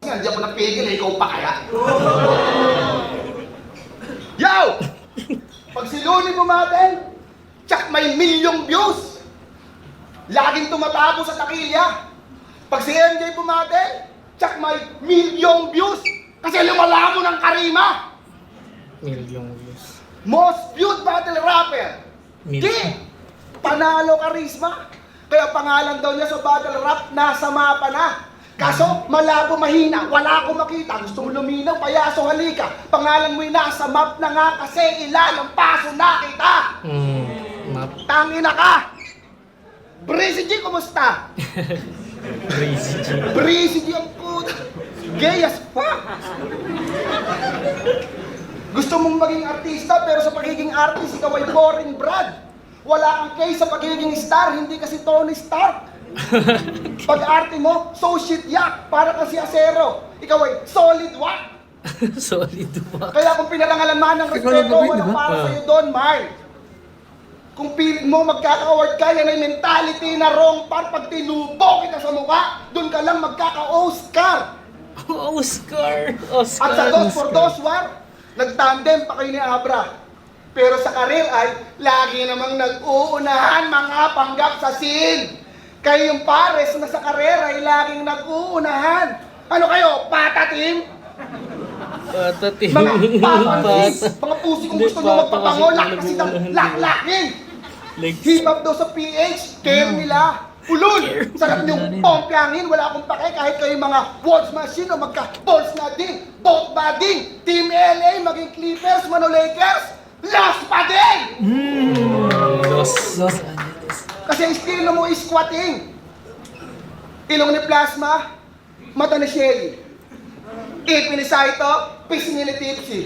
Nandiyan ko napigil, ikaw pa kaya? Yo! Pag si Looney bumaten, tsak may milyong views. Laging tumatabo sa takilya. Pag si MJ bumaten, tsak may milyong views. Kasi lumalamo ng karima. Milyong views. Most viewed battle rapper. Mil- Di! Panalo karisma. Kaya pangalan daw niya sa battle rap, nasa mapa na. Kaso, malabo mahina, wala akong makita. Gusto mo luminaw, payaso halika. Pangalan mo'y nasa map na nga kasi ilan ang paso na kita. Map. Tangina ka! Breezy G, kumusta? Crazy G. Breezy G ang puta. Gay as fuck. Gusto mong maging artista pero sa pagiging artist ikaw ay boring brad. Wala kang case sa pagiging star, hindi kasi Tony Stark. Pag arte mo, so shit yak, para kasi asero. Ikaw ay solid wak. Solid pa. Kaya kung pinarangalan man ng respeto, wala para sa'yo doon, Mark. Kung piling mo magkaka-award ka, yan ay mentality na wrong par. Pag tinubo kita sa mukha, doon ka lang magkaka-Oscar. Oscar! At sa Dos for Dos War, nagtandem pa kayo ni Abra. Pero sa karir ay, lagi namang nag-uunahan mga panggap sa scene. Kayo yung pares na sa karir ay laging nag-uunahan. Ano kayo, pata team? Patatim. Mga papatis, mga pusi kung gusto nyo magpapango, lakas itang laklakin. Hip-hop daw sa PH, care nila. Ulul! Sarap niyong pompyangin, wala akong pake kahit kayo mga Wolves machine o magka-balls na din. Both ba din? Team LA, maging Clippers, Mano Lakers, lost pa din! Los. Los Angeles. Kasi ang estilo mo is squatting. Ilong ni Plasma, mata ni Shelly. Ipi ni Saito, pisngi ni Tipsy.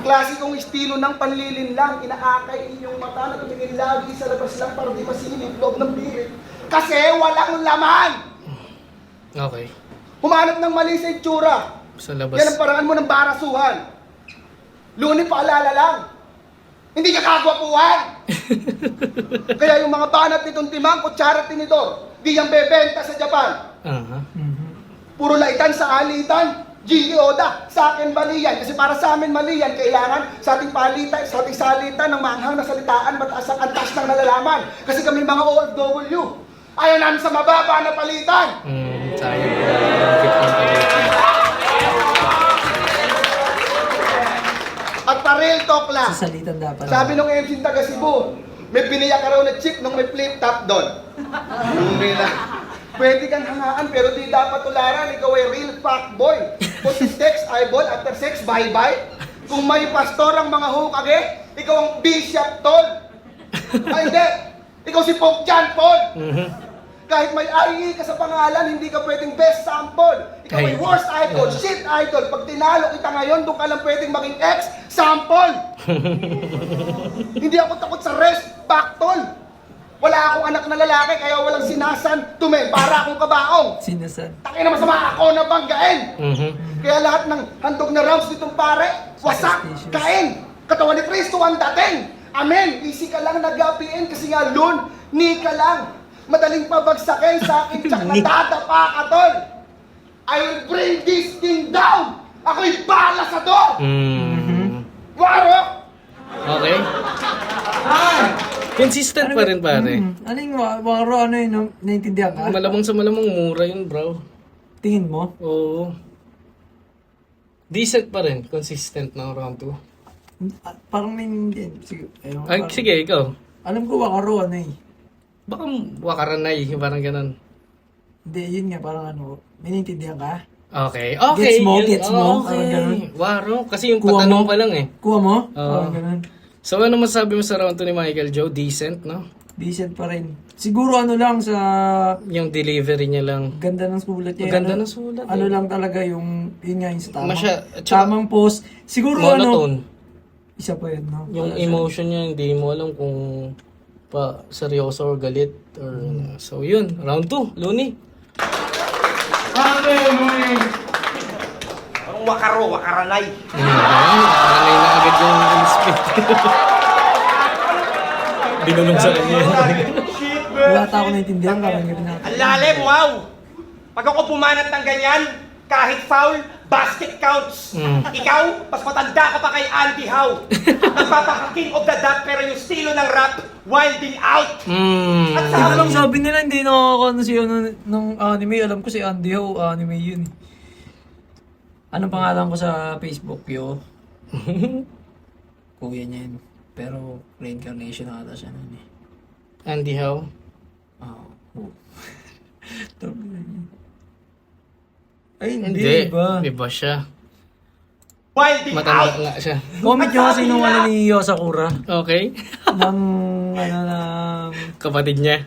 Klasikong estilo ng panlilin lang, inaakay inyong mata na tumingin lagi sa labas lang para di masilip loob ng birit. Kasi walang laman! Okay. Humanap ng mali sa itsura. Sa labas. Yan ang paraan mo ng barasuhan. Luni paalala lang. Hindi ka kagwapuhan. Kaya yung mga banat nitong timang, kutsara tinidor, di yung bebenta sa Japan. Aha. Puro laitan sa alitan. Gigi Oda, sa akin mali yan. Kasi para sa amin mali yan, kailangan sa ating palitan, sa ating salitan ng maanghang na salitaan, mataas ang antas ng nalalaman. Kasi kami mga OFW, ayaw namin sa mababa na palitan. Sayang po. Bakit ang palitan? At pa-real talk lang. Sa salitan dapat. Sabi nung MC taga Cebu, may biniyak ka raw na chick nung may flip top doon. Nung nila. Pwede kang hangaan pero di dapat tularan, ikaw ay real fuckboy. Kung si sex, eyeball, after sex, bye-bye. Kung may pastor ang mga hukage, ikaw ang bishop tol. Ay hindi, ikaw si Pope John Paul. Kahit may IE ka sa pangalan, hindi ka pwedeng best sample. Ikaw ay worst idol, shit idol. Pag tinalo kita ngayon, doon ka lang pwedeng maging ex sample. Hindi ako takot sa rest, back tol. Wala akong anak na lalaki, kaya walang sinasan tumen para akong kabaong. Sinasan. Takin na masama ako na banggain. Kaya lahat ng handog na rounds nitong pare, wasak, kain. Katawan ni Kristo ang dating. Amen. Easy ka lang nag-apiin kasi nga loon, ni ka lang. Madaling pabagsakin sa akin, tsak nadadapa ka tol. I will bring this thing down. Ako'y bala sa door. Warok! Okay. Consistent pa rin pare. Ano yung waro, ano yun, naintindihan ka? Malamang sa malamang mura yun bro. Tingin mo? Oo. Decent pa rin. Consistent na round 2. Parang may hindi. Sige, ayun, Ay, parang- sige, ikaw. Alam ko waro, ano eh. Baka wakaranay, parang ganun. Hindi, yun nga, parang ano, may naintindihan ka? Okay, okay. Gets mo? Parang ganun. Waro, kasi yung Kuha patanong mo? pa lang eh. Kuha mo? Oo. Parang ganun. So ano masabi mo sa round 2 ni Michael Joe? Decent, no? Decent pa rin. Siguro ano lang sa Yung delivery niya lang. ganda ng sulat niya. Ganda ano, ng sulat, Ano eh. lang talaga yung, yun nga yung sa tamang, Tsaka- tamang post. Siguro Monotone. ano, isa pa yun, no? Yung emotion niya, hindi mo alam kung pa seryoso or galit. Or, So yun, round 2, Looney. Ang wakaro, wakaranay. Maranay na agad yung spit. Binulong sa kanya. Shit, Wala ta ako naintindihan, parang ganun na. Ang lalim, wow! Pag ako pumanat ng ganyan, kahit foul, basket counts. Ikaw, mas matanda ka pa kay Andy Howe. Nagpapaka-king of the dot, pero yung estilo ng rap, wilding out. At Hindi ko lang sabi nila, hindi nakakano si ano ng anime. Alam ko si Andy Ho, anime yun eh. Anong pangalan ko sa Facebook, yo? Kuya niya yun. Pero reincarnation na ata siya nun eh. Andy Howe. Ay, hindi ba? Iba siya. Wilding Matanda out! nga siya. Comment nyo kasi nung ano ni Yosakura. Okay. ng, ng, Kapatid niya.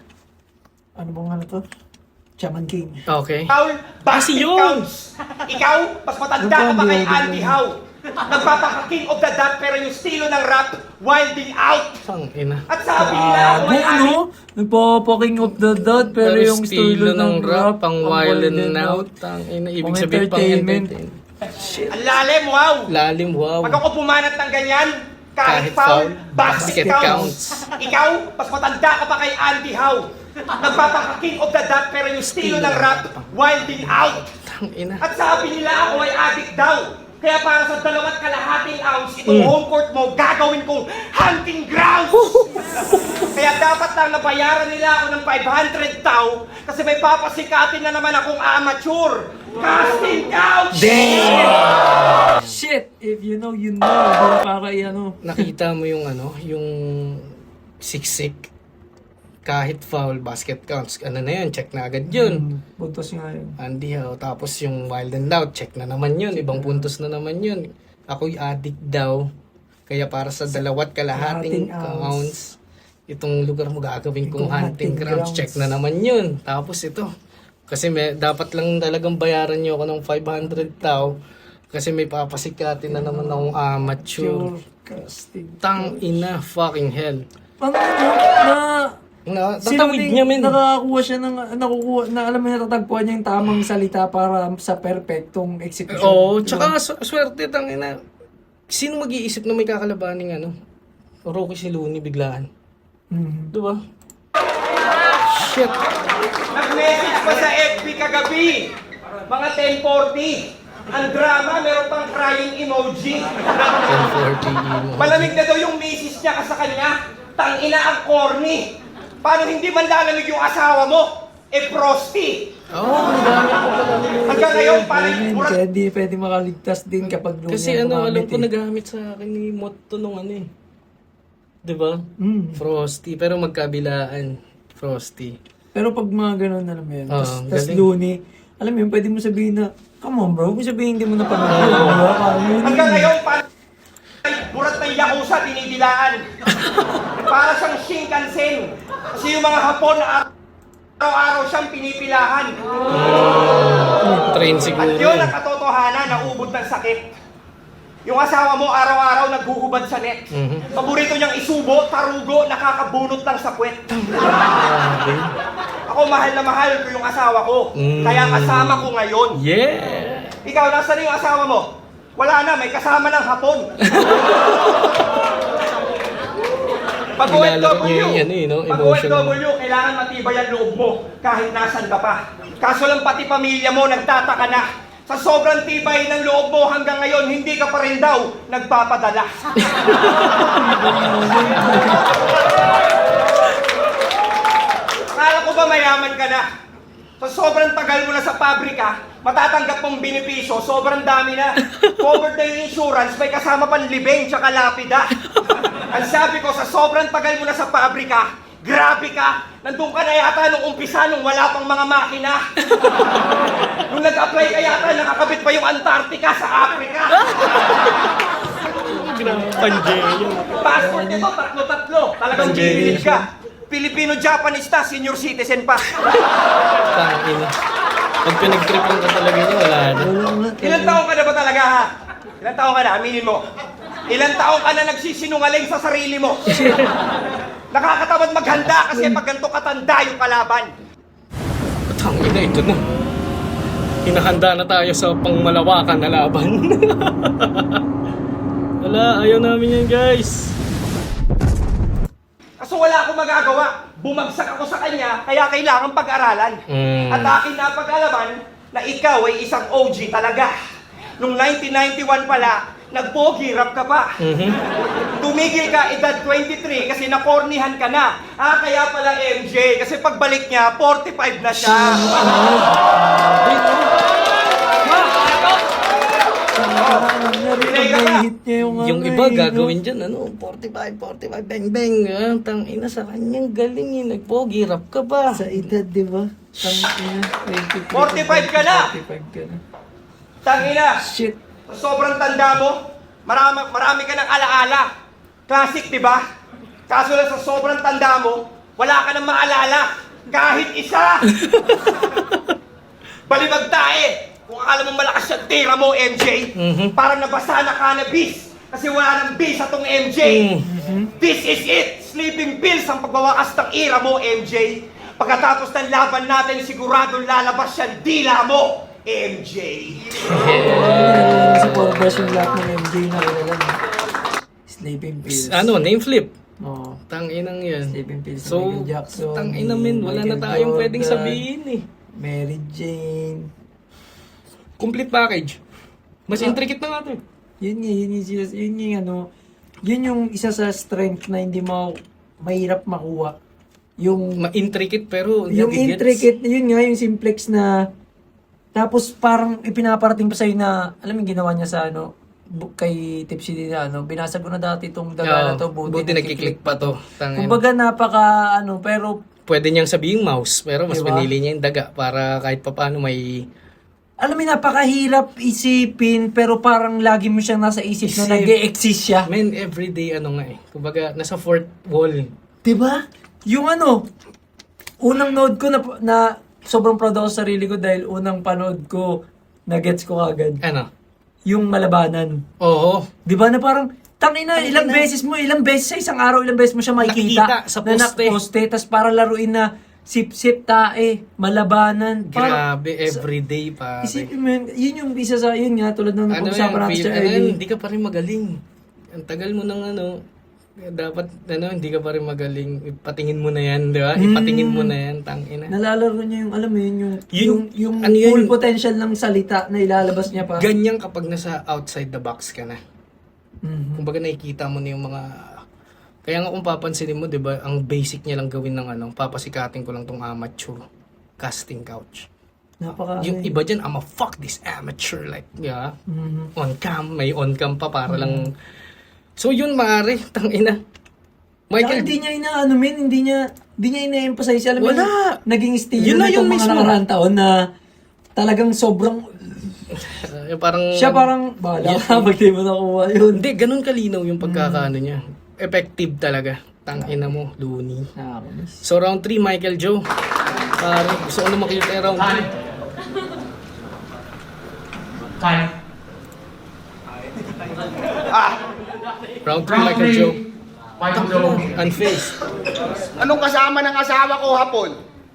ano bang ano to? Shaman King. Okay. Foul, basket yun! counts. Ikaw, mas matanda ka pa kay Andy Howe. Nagpapaka-king of the dot pero yung estilo ng rap, wilding out. Tang ina. At sabi nila ako ay Ano? Nagpo-poking of the dot pero yung estilo ng rap, pang wild and out. Tang ina. Ibig Pang sabihin pang entertainment. entertainment. ang lalim, wow! Lalim, wow. Pag ako pumanat ng ganyan, kahit Kahit foul, foul, basket basket counts. Ikaw, mas matanda ka pa kay Andy Howe. Nagpapaka-king of the dot pero yung estilo ng rap, wilding out. Tang ina. At sabi nila ako ay addict daw. Kaya para sa 2.5 ounce, itong home court mo, gagawin kong hunting grounds! Kaya dapat lang nabayaran nila ako ng 500 tao kasi may papasikatin na naman akong amateur. Casting couch! Shit! If you know, you know. Hindi para ano. Nakita mo yung ano, yung siksik. Kahit foul, basket counts. Ano na yun, check na agad yun. Puntos nga yun. Andy Howe. Tapos yung wild and out, check na naman yun. Ibang puntos na naman yun. Ako'y addict daw. Kaya para sa 2.5 kalahating ounce, itong lugar mo gagawin kong Itong hunting hunting grounds. grounds. Check na naman yun. Tapos ito. Kasi dapat lang talagang bayaran nyo ako ng 500 tao. Kasi may papasikatin na naman akong amateur. Pure casting. Tang ina, fucking hell. Ano na... Tatawid niya, men. Nakakuha siya ng, nakukuha, na alam mo natatagpuan niya yung tamang salita para sa perfectong execution. Oo, Diba? tsaka swerte, tang ina. Sino mag-iisip na may kakalabaning ano? Rocky si Looney biglaan. Mhm. Diba? Shit. Nag-message pa sa FB kagabi. Mga 10:40. Ang drama, meron pang crying emoji. 1040 emo. Malamig na daw yung misis niya sa kanya. Tangina ang corny. Paano hindi man lalamig yung asawa mo? Frosty. Oo, ang dami ko pala. Hanggang ngayon, parang burat. Kaya di pwede makaligtas din kapag lunya Kasi ano, alam gumamit ko eh. nagamit sa akin ni Motto nung ano eh. Diba? Mm. Frosty. Pero magkabilaan. Frosty. Pero pag mga ganun, alam mo yun, Oo, tas galing. Looney, alam mo yun, pwede mo sabihin na, come on bro, kung sabihin hindi mo na panood. Diba? Parang yun Hanggang yun. ngayon, parang burat ng Yakuza, dinidilaan. Para siyang Shinkansen. Kasi yung mga Hapon, araw-araw siyang pinipilahan. Train siguro. At yun ang katotohanan, naubod ng sakit. Yung asawa mo, araw-araw naghuhubad sa net. Paborito niyang isubo, tarugo, nakakabunot lang sa puwet. Ako, mahal na mahal ko yung asawa ko. Kaya kasama ko ngayon. Yeah! Ikaw, nasaan yung asawa mo? Wala na, may kasama ng Hapon. Pag Nilalaro OFW, niya yung ano eh, no? pag Emotional. OFW, kailangan matibay ang loob mo kahit nasan ka pa. Kaso lang pati pamilya mo nagtataka na. Sa sobrang tibay ng loob mo hanggang ngayon, hindi ka pa rin daw nagpapadala. Akala ko ba mayaman ka na? Sa sobrang tagal mo na sa pabrika, matatanggap mong benepisyo, sobrang dami na. Covered na yung insurance, may kasama pang libing tsaka lapida. Ang sabi ko, sa sobrang tagal mo na sa pabrika, grabe ka, nandun ka na yata nung umpisa nung wala pang mga makina. Nung nag-apply ka yata, nakakabit pa yung Antarctica sa Africa. Panjeyo. Passport nito, tatlo-tatlo. Talagang bibilid ka. Filipino-Japanese ta, senior citizen pa. Tangina. Pag pinag-tripan ka talaga niya, wala na. Ilan taong ka na ba talaga ha? Ilan taong ka na? Aminin mo. Ilan taong ka na nagsisinungaling sa sarili mo? Nakakatamad maghanda kasi pag ganito katanda yung kalaban. Tangina, ito na. Hinahanda na tayo sa pangmalawakan na laban. Wala, ayaw namin yan guys. Kaso wala akong magagawa. Bumagsak ako sa kanya, kaya kailangan pag-aralan. At akin na pag-alaman na ikaw ay isang OG talaga. Nung 1991 pala, nag-pogi rap ka pa. Tumigil ka edad 23 kasi nakornihan ka na. Kaya pala MJ, kasi pagbalik niya, 45 na siya. Narinig na yung hit niya yung Yung ano iba eh, gagawin dyan, 45, bang bang. Tang ina sa kanyang galing eh. Nagpogi, rap ka pa. Sa edad, di ba? Tangina, 23 45 ka na! 45 ka na. Tangina! Shit. Sobrang tanda mo, marami ka ng alaala. Classic, di ba? Kaso lang sa sobrang tanda mo, wala ka nang maalala. Kahit isa! Balibag tae! Kung akala mo malakas yung tira mo, MJ, parang nabasa na cannabis. Kasi wala nang bis atong MJ. This is it! Sleeping pills ang pagbawakas ng ira mo, MJ. Pagkatapos ng laban natin, siguradong lalabas yung dila mo, MJ. Sa forward version lahat ng MJ na kilala. Sleeping pills. Ano, name flip. Oo. Tang inang yan. Sleeping pills. So, Michael Jackson. tang ina men, wala na Michael tayong Jordan, pwedeng sabihin eh. Mary Jane. Complete package. Mas intricate na natin. Yun yung ano, yun yung isa sa strength na hindi mo mahirap makuha. Yung Ma-intricate pero yung nagigets. intricate, yun nga yung simplex na tapos parang ipinaparating pa sa'yo na alam mo yung ginawa niya sa ano kay Tipsy din na ano, binasag ko na dati itong daga na to, buti nagkiklik pa to. Tangin. Kumbaga napaka ano, pero Pwede niyang sabihin mouse, pero mas Diba? pinili niya yung daga para kahit papaano may... alam mo napakahirap isipin pero parang lagi mo siyang nasa isip na nag-e-exist siya. Men, everyday ano nga eh. Kumbaga, nasa fourth wall. 'Di ba? Yung ano, unang node ko na sobrang proud ako sa sarili ko dahil unang panood ko na gets ko agad. Ano? Yung Malabanan. Oo. 'Di ba na parang tangina ilang beses sa isang araw, ilang beses mo siya makikita Nakikita sa na poste. poste tas para laruin na sip-sip tae, Malabanan. Parang, Grabe, everyday pa. isipin mo yun yung isa sa, yun nga, tulad ng napag-usapan natin sa early. Hindi ka pa rin magaling. Ang tagal mo ng ano, dapat, hindi ka pa rin magaling. Ipatingin mo na yan, di ba? Ipatingin mo na yan, tangina. Nalalaro niya yung, alam mo yun, yung ano yun? full potential ng salita na ilalabas niya pa. Ganyan kapag nasa outside the box ka na. Mhm. Kumbaga nakikita mo na yung mga... Kaya nga kung papansinin mo, di ba, ang basic niya lang gawin ng ano, papasikatin ko lang tong amateur casting couch. Yung iba dyan, I'ma fuck this amateur, like, yeah, on cam, may on cam pa para lang. So yun, maaari, tangina. Michael, hindi niya hindi niya ina-emphasize. Alam mo, Wala. naging estilo Yun na nitong yun mga mismo. nakaraang taon na talagang sobrang, Yung parang... siya parang, bahala ka, pag di mo nakuha yun. Hindi, ganun kalinaw yung pagkakaano niya. Effective talaga. Tangina mo, Looney. Nakakamiss. So round 3, Michael Joe. Pare, gusto ko na makita yung round 3. Time. Round 3, Michael Joe. Michael Joe. Unfazed. Anong kasama ng asawa ko hapon?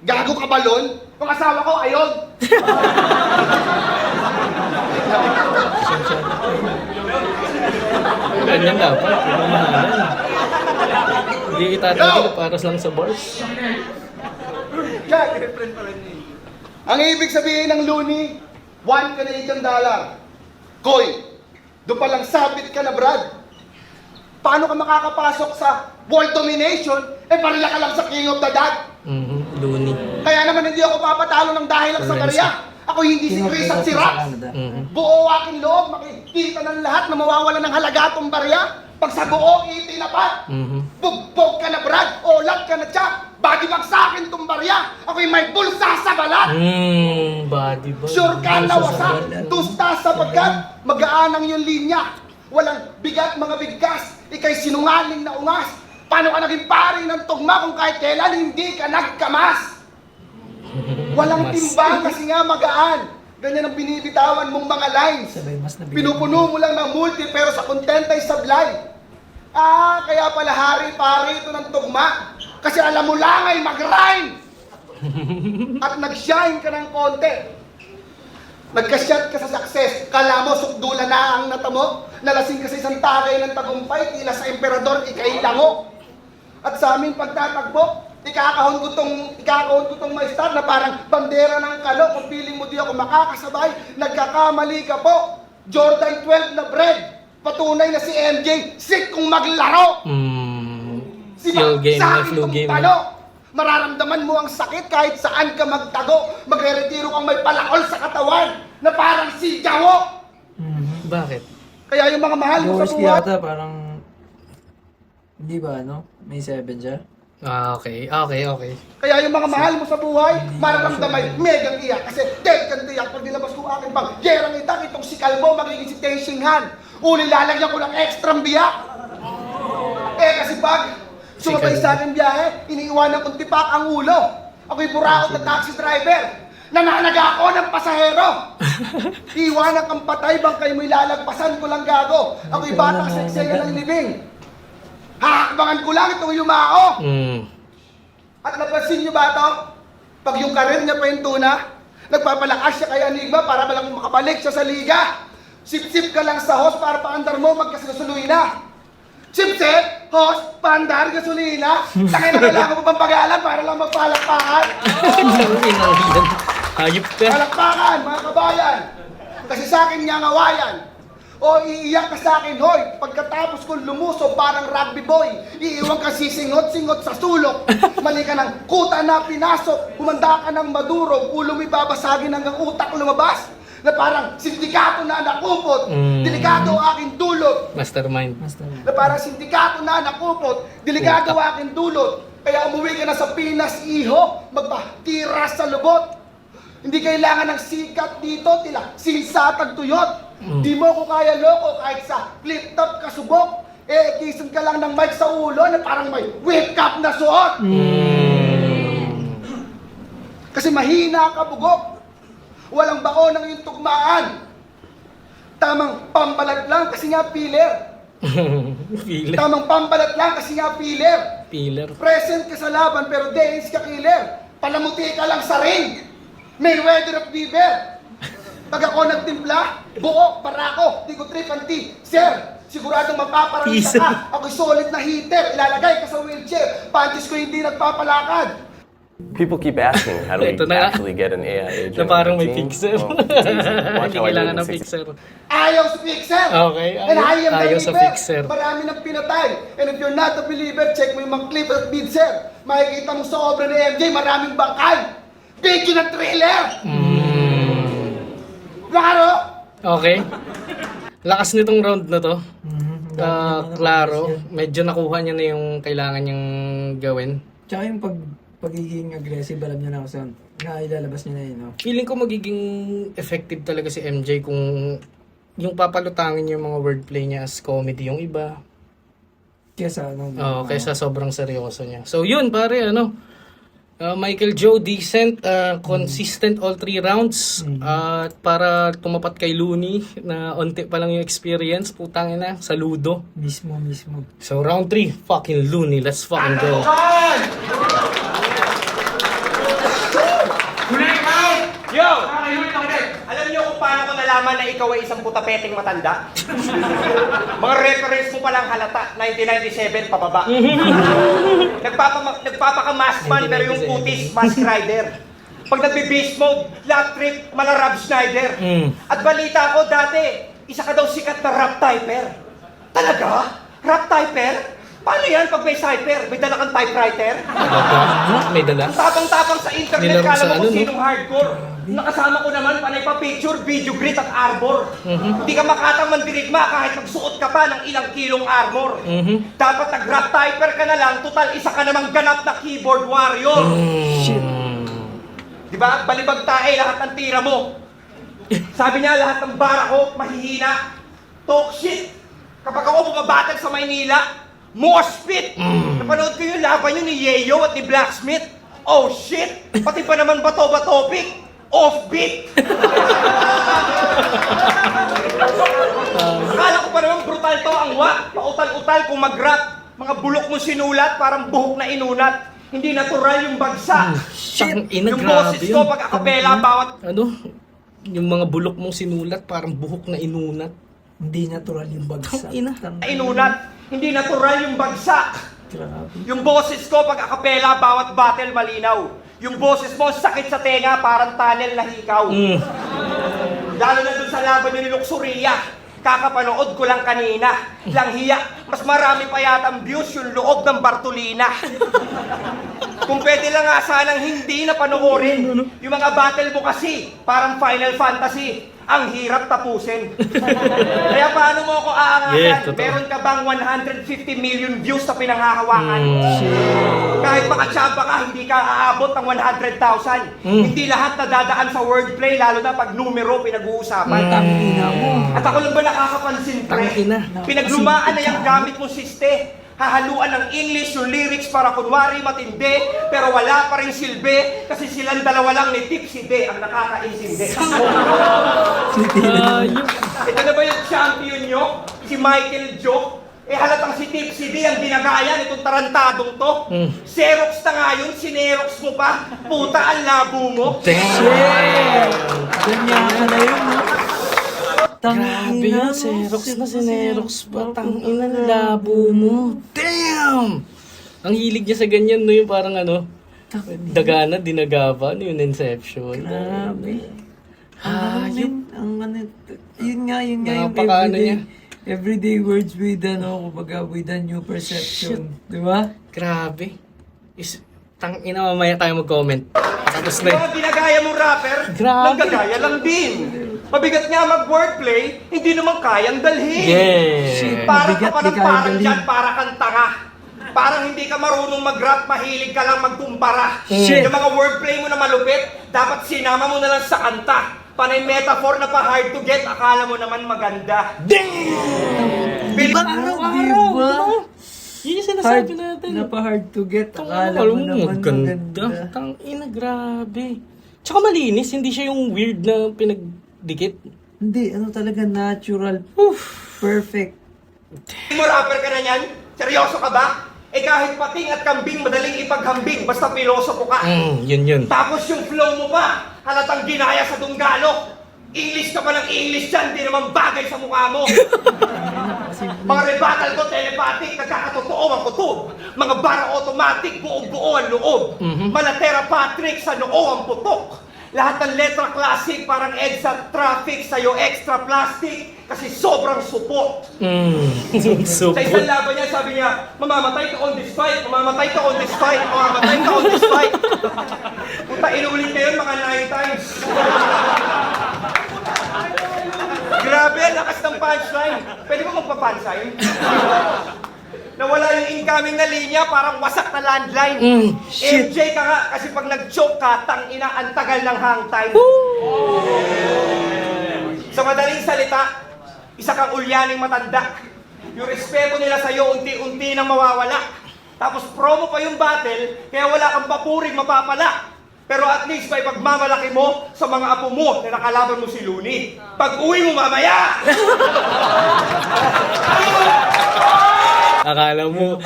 Gago ka balon? Kung asawa ko, ayun. Ganyan dapat. Hindi itatanggal para lang sa bars. Jack, ang ibig sabihin ng Looney, $1 Canadian. Koy, doon palang sabit ka na, Brad. Paano ka makakapasok sa world domination, parila ka lang sa King of the Dad? Looney. Kaya naman hindi ako papatalo ng dahil lang sa barya. Ako hindi si Chris at si Rax. Buo aking loob, makikita ng lahat na mawawala ng halaga tong barya. Pag sa buo, itinapat. Bugbog ka na, Brad. Olat ka na, Chap. Bagi bag sa akin tong barya. Ako'y may bulsa sa balat. Body ba? Sure ka na wasak. Tusta sapagkat mag-aanang yung linya. Walang bigat mga bigkas. Ika'y sinungaling na ungas. Paano ka naging paring ng tugma kung kahit kailan hindi ka nagkamas? Walang timbang kasi nga magaan. Ganyan ang binibitawan mong mga lines. Sabay, mas nabigyan. Pinupuno mo lang ng multi pero sa content ay sablay. Kaya pala hari-pari ito ng tugma. Kasi alam mo lang ay mag-rhyme. At nag-shine ka ng konti. Nagka-shot ka sa success. Kala mo sukdula na ang natamo. Nalasing ka sa isang tagay ng tagumpay. Tila sa emperador, ikay lango. At sa aming pagtatagpo, ikakahon ko tong may star na parang bandera ng kalo. Kung feeling mo di ako makakasabay, nagkakamali ka po. Jordan 12 na bread. Patunay na si MJ, sick kung maglaro. Feel game na, flu game na. Mararamdaman mo ang sakit kahit saan ka magtago. Magre-retiro kang may palakol sa katawan na parang si Jawo. Bakit? Kaya yung mga mahal mo sa Jaworski buhay, yata parang, hindi ba ano? May 7 siya? Okay. kaya yung mga mahal mo sa buhay, mararamdamay, megang iyak. Kasi dead ka tiyak pag nilabas ko aking bag. Gerang itak, itong si Kalbo, magiging si Tenshinhan. Uli lalagyan ko ng extra biyak. Kasi pag sumabay sa aking biyahe, iniiwanan kong tipak ang ulo. Ako'y buraot na taxi driver. Nananaga ako ng pasahero. Iwanan kang patay, bangkay mo'y lalagpasan ko lang gago. Ako'y bata sa eksena ng libing. Hahakbangan ko lang itong yumao. At napansin niyo ba ito? Pag yung karir niya pa yung tuna, nagpapalakas siya kay Enigma para malang makabalik siya sa liga. Sip-sip ka lang sa host para paandar mo magkasagasulina. Sip-sip, host, paandar, gasolina. Tangin na kailangan mo pang pag-aalan para lang magpalakpakan. Hayop ka. Palakpakan, mga kabayan. Kasi sa akin niya ngawayan. O iiyak ka sa akin, hoy. Pagkatapos kong lumuso parang rugby boy. Iiwan ka sisingot-singot sa sulok. Mali ka ng kuta na pinasok. Humanda ka ng madurog. Ulo mo'y babasagin hanggang utak lumabas. Na parang sindikato na nakupot. Delikado ang aking dulot. Mastermind. Na parang sindikato na nakupot. Delikado ang aking dulot. Kaya umuwi ka na sa Pinas, iho. Magpatira sa lubot. Hindi kailangan ng sikat dito, tila sinsatag tuyot. Di mo ko kaya loko kahit sa flip-top ka subok. Kisan ka lang ng mic sa ulo na parang may wake up na suot. Kasi mahina ka bugok. Walang baon ng iyong tugmaan. Tamang pambalat lang kasi nga filler. Filler. Tamang pambalat lang kasi nga filler. Filler. Present ka sa laban pero days ka killer. Palamuti ka lang sa ring. Mayweather of Bieber. Pag ako nagtimpla, buo, barako, di ko trip ang tea. Sir, siguradong mapaparangisa ka. Ako'y solid na hitter. Ilalagay ka sa wheelchair. Panties ko hindi nagpapalakad. People keep asking, how do we Ito na nga. actually get an AI agent? Na parang on may the team? fixer. Well, it's easy. Watch Hindi how I do it kailangan in ng 60 fixer. Ayaw sa fixer. Okay, And I am the ayaw sa believer. fixer. Marami nang pinatay. And if you're not a believer, check mo yung mga clip at beat, sir. Makikita mo sa obra ni MJ, maraming bangkay. Video ng trailer. Klaro? Okay. Lakas nitong round na to. Klaro. Medyo nakuha niya na yung kailangan niyang gawin. Tsaka yung pagiging aggressive, alam niya na kung saan. Ilalabas niya na yun, no? Feeling ko magiging effective talaga si MJ kung yung papalutangin niya yung mga wordplay niya as comedy yung iba. Kesa, ano? Kaysa sobrang seryoso niya. So yun pare, Michael Joe, decent, consistent all 3 rounds. At para tumapat kay Looney na onti pa lang yung experience, putang ina, saludo. Mismo. So round 3, fucking Looney, let's fucking go. Yo! Alam niyo kung paano ko nalaman na ikaw ay isang putapeteng matanda? Mga reference mo palang halata, 1997 pababa. Nagpapaka-maskman pero yung putis, mask rider. Pag nagbe-beast mode, lap trip, mala Rob Schneider. At balita ko dati, isa ka daw sikat na rap typer. Talaga? Rap typer? Paano yan pag may cypher? May dala kang typewriter? May dala. Tapang-tapang sa internet, Nilaro kala sa mo ano, kung no? sinong hardcore. Nakasama ko naman, panay pa picture, video grid at arbor. Hindi ka makatang mandirigma kahit magsuot ka pa ng ilang kilong armor. Dapat nag-rap typer ka na lang, total isa ka namang ganap na keyboard warrior. Shit. Diba? Balibag tae, lahat ng tira mo. Sabi niya, lahat ng bara ko, mahihina. Talk shit. Kapag ako bumabattle sa Maynila, mosh pit! Napanood ko yung laban yun ni Yeyo at ni Blacksmith. Oh shit! Pati pa naman bato-batopic. Offbeat! Akala ko pa naman brutal to ang wa. Pautal-utal kung mag-rap. Mga bulok mo sinulat, parang buhok na inunat. Hindi natural yung bagsak. Shit! Ina, Yung grabe boses ko yun. pag akapela bawat Yung mga bulok mong sinulat, parang buhok na inunat. Hindi natural yung bagsak. Ina. inunat. Hindi natural yung bagsak. Grabe. Yung boses ko pag akapela bawat battle malinaw. Yung boses mo sakit sa tenga parang tunnel na hikaw. Lalo na dun sa laban ni Luxuria. Kakapanood ko lang kanina. Lang hiya. Mas marami pa yata ang views yung loob ng Bartolina. Kung pwede lang nga sanang hindi na panoorin. Yung mga battle mo kasi, parang Final Fantasy. ang hirap tapusin. Kaya paano mo ako aangakan? Yes, totoo. Meron ka bang 150 million views sa pinanghahawakan? Kahit makatsamba ka, hindi ka aabot ng 100,000. Hindi lahat nadadaan sa wordplay, lalo na pag numero pinag-uusapan. Tangina mo. At ako lang ba nakakapansin, pre? Tangina. Pinaglumaan na yung gamit mong siste. Hahaluan ng English yung lyrics para kunwari matindi, pero wala pa rin silbi kasi silang dalawa lang ni Tipsy D ang nakakaintindi. Ito na ba yung champion nyo? Si Michael Joke? Eh halatang si Tipsy D ang ginagaya nitong tarantadong to. Xerox na nga yun, sinerox mo pa. Puta, ang labo mo. Ganyan ka na yun, no? Grabe yun, Xerox na Xerox pa. Tangina na labo mo. Damn! Ang hilig niya sa ganyan, no? Yung parang ano, dagana, dinagaba, no? Yung Inception. Grabe. Yun nga yung Napakaano niya. everyday words with kumbaga with a new perception. Di ba? Grabe. Tangina, mamaya tayo mag-comment. Tapos na Yung mga ginagaya mong rapper, Grabe. nanggagaya lang din. Mabigat nga mag-wordplay, hindi naman kayang dalhin. Yeah. Parang Mabigat, ka pa di ng kayang parang dalhin. dyan, para kang tanga. Parang hindi ka marunong mag-rap, mahilig ka lang magkumpara. Shit. Yung mga wordplay mo na malupit, dapat sinama mo na lang sa kanta. Panay metaphor na pa hard to get, akala mo naman maganda. Diba? Araw-araw. Diba? Yun yung sinasabi natin. Napa-hard to get. Akala Akala mo naman maganda. Tangina, grabe. Tsaka malinis, hindi siya yung weird na pinagdikit. Hindi, talaga natural. Perfect. Hindi mo rapper ka na yan? Seryoso ka ba? Eh kahit pating at kambing, madaling ipaghambing, basta pilosopo ka. Yun. Tapos yung flow mo pa, halatang ginaya sa Dunggalo. English ka pa ng English dyan, di naman bagay sa mukha mo. Mga rebuttal ko, telepathic, nagkakatotoo ang kutob. Mga bara automatic, buong-buo ang loob. Malatera Patrick, sa noo ang putok. Lahat ng letra classic, parang EDSA traffic, sa'yo extra plastic, kasi sobrang supot. So, Sa isang laban niya, sabi niya, mamamatay ka on this fight, mamamatay ka on this fight, mamamatay ka on this fight. Puta, inulit niya yun mga 9 times. Grabe, lakas ng punchline. Pwede ba magpa-punchline? Nawala yung incoming na linya, parang wasak na landline. MJ ka nga, kasi pag nag-choke ka, tangina, ang tagal ng hang time. Sa madaling salita, isa kang ulyaning matanda. Yung respeto nila sa'yo, unti-unti nang mawawala. Tapos promo pa yung battle, kaya wala kang papuring mapapala. Pero at least may pagmamalaki mo sa mga apo mo na nakalaban mo si Looney. Pag uwi mo mamaya! akala mo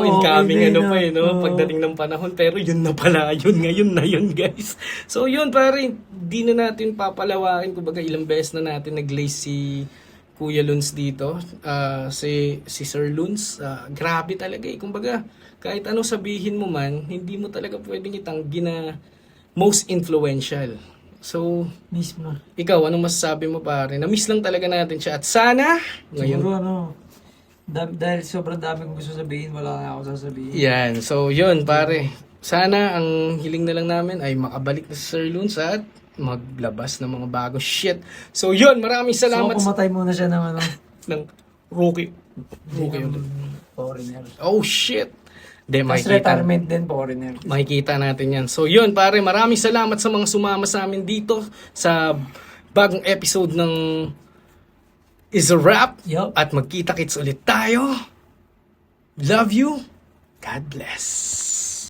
incoming ano pa eh, no? Pagdating ng panahon, pero yun na pala, ngayon na yun, guys. So yun, pare, di na natin papalawakin, kumbaga ilang beses na natin nag-lace si Kuya Luns dito, si Sir Luns, grabe talaga eh, kumbaga, kahit ano sabihin mo man, hindi mo talaga pwedeng itanggi na most influential. So, Mismo. ikaw, anong masasabi mo pare? Na-miss lang talaga natin siya at sana, ngayon, Siguro dahil sobrang dami kong gusto sabihin, wala na ako sasabihin. yan. So, yun, pare. Sana ang hiling na lang namin ay makabalik na si Sir Luns at maglabas ng mga bagong shit. So, yun, maraming salamat So, pumatay muna siya ng ng rookie. foreigner. Oh, shit. De, Tapos retirement din, foreigner. makikita natin yan. So, yun, pare, maraming salamat sa mga sumama sa amin dito sa bagong episode ng Is a Wrap. Yup. At magkita-kits ulit tayo. Love you. God bless.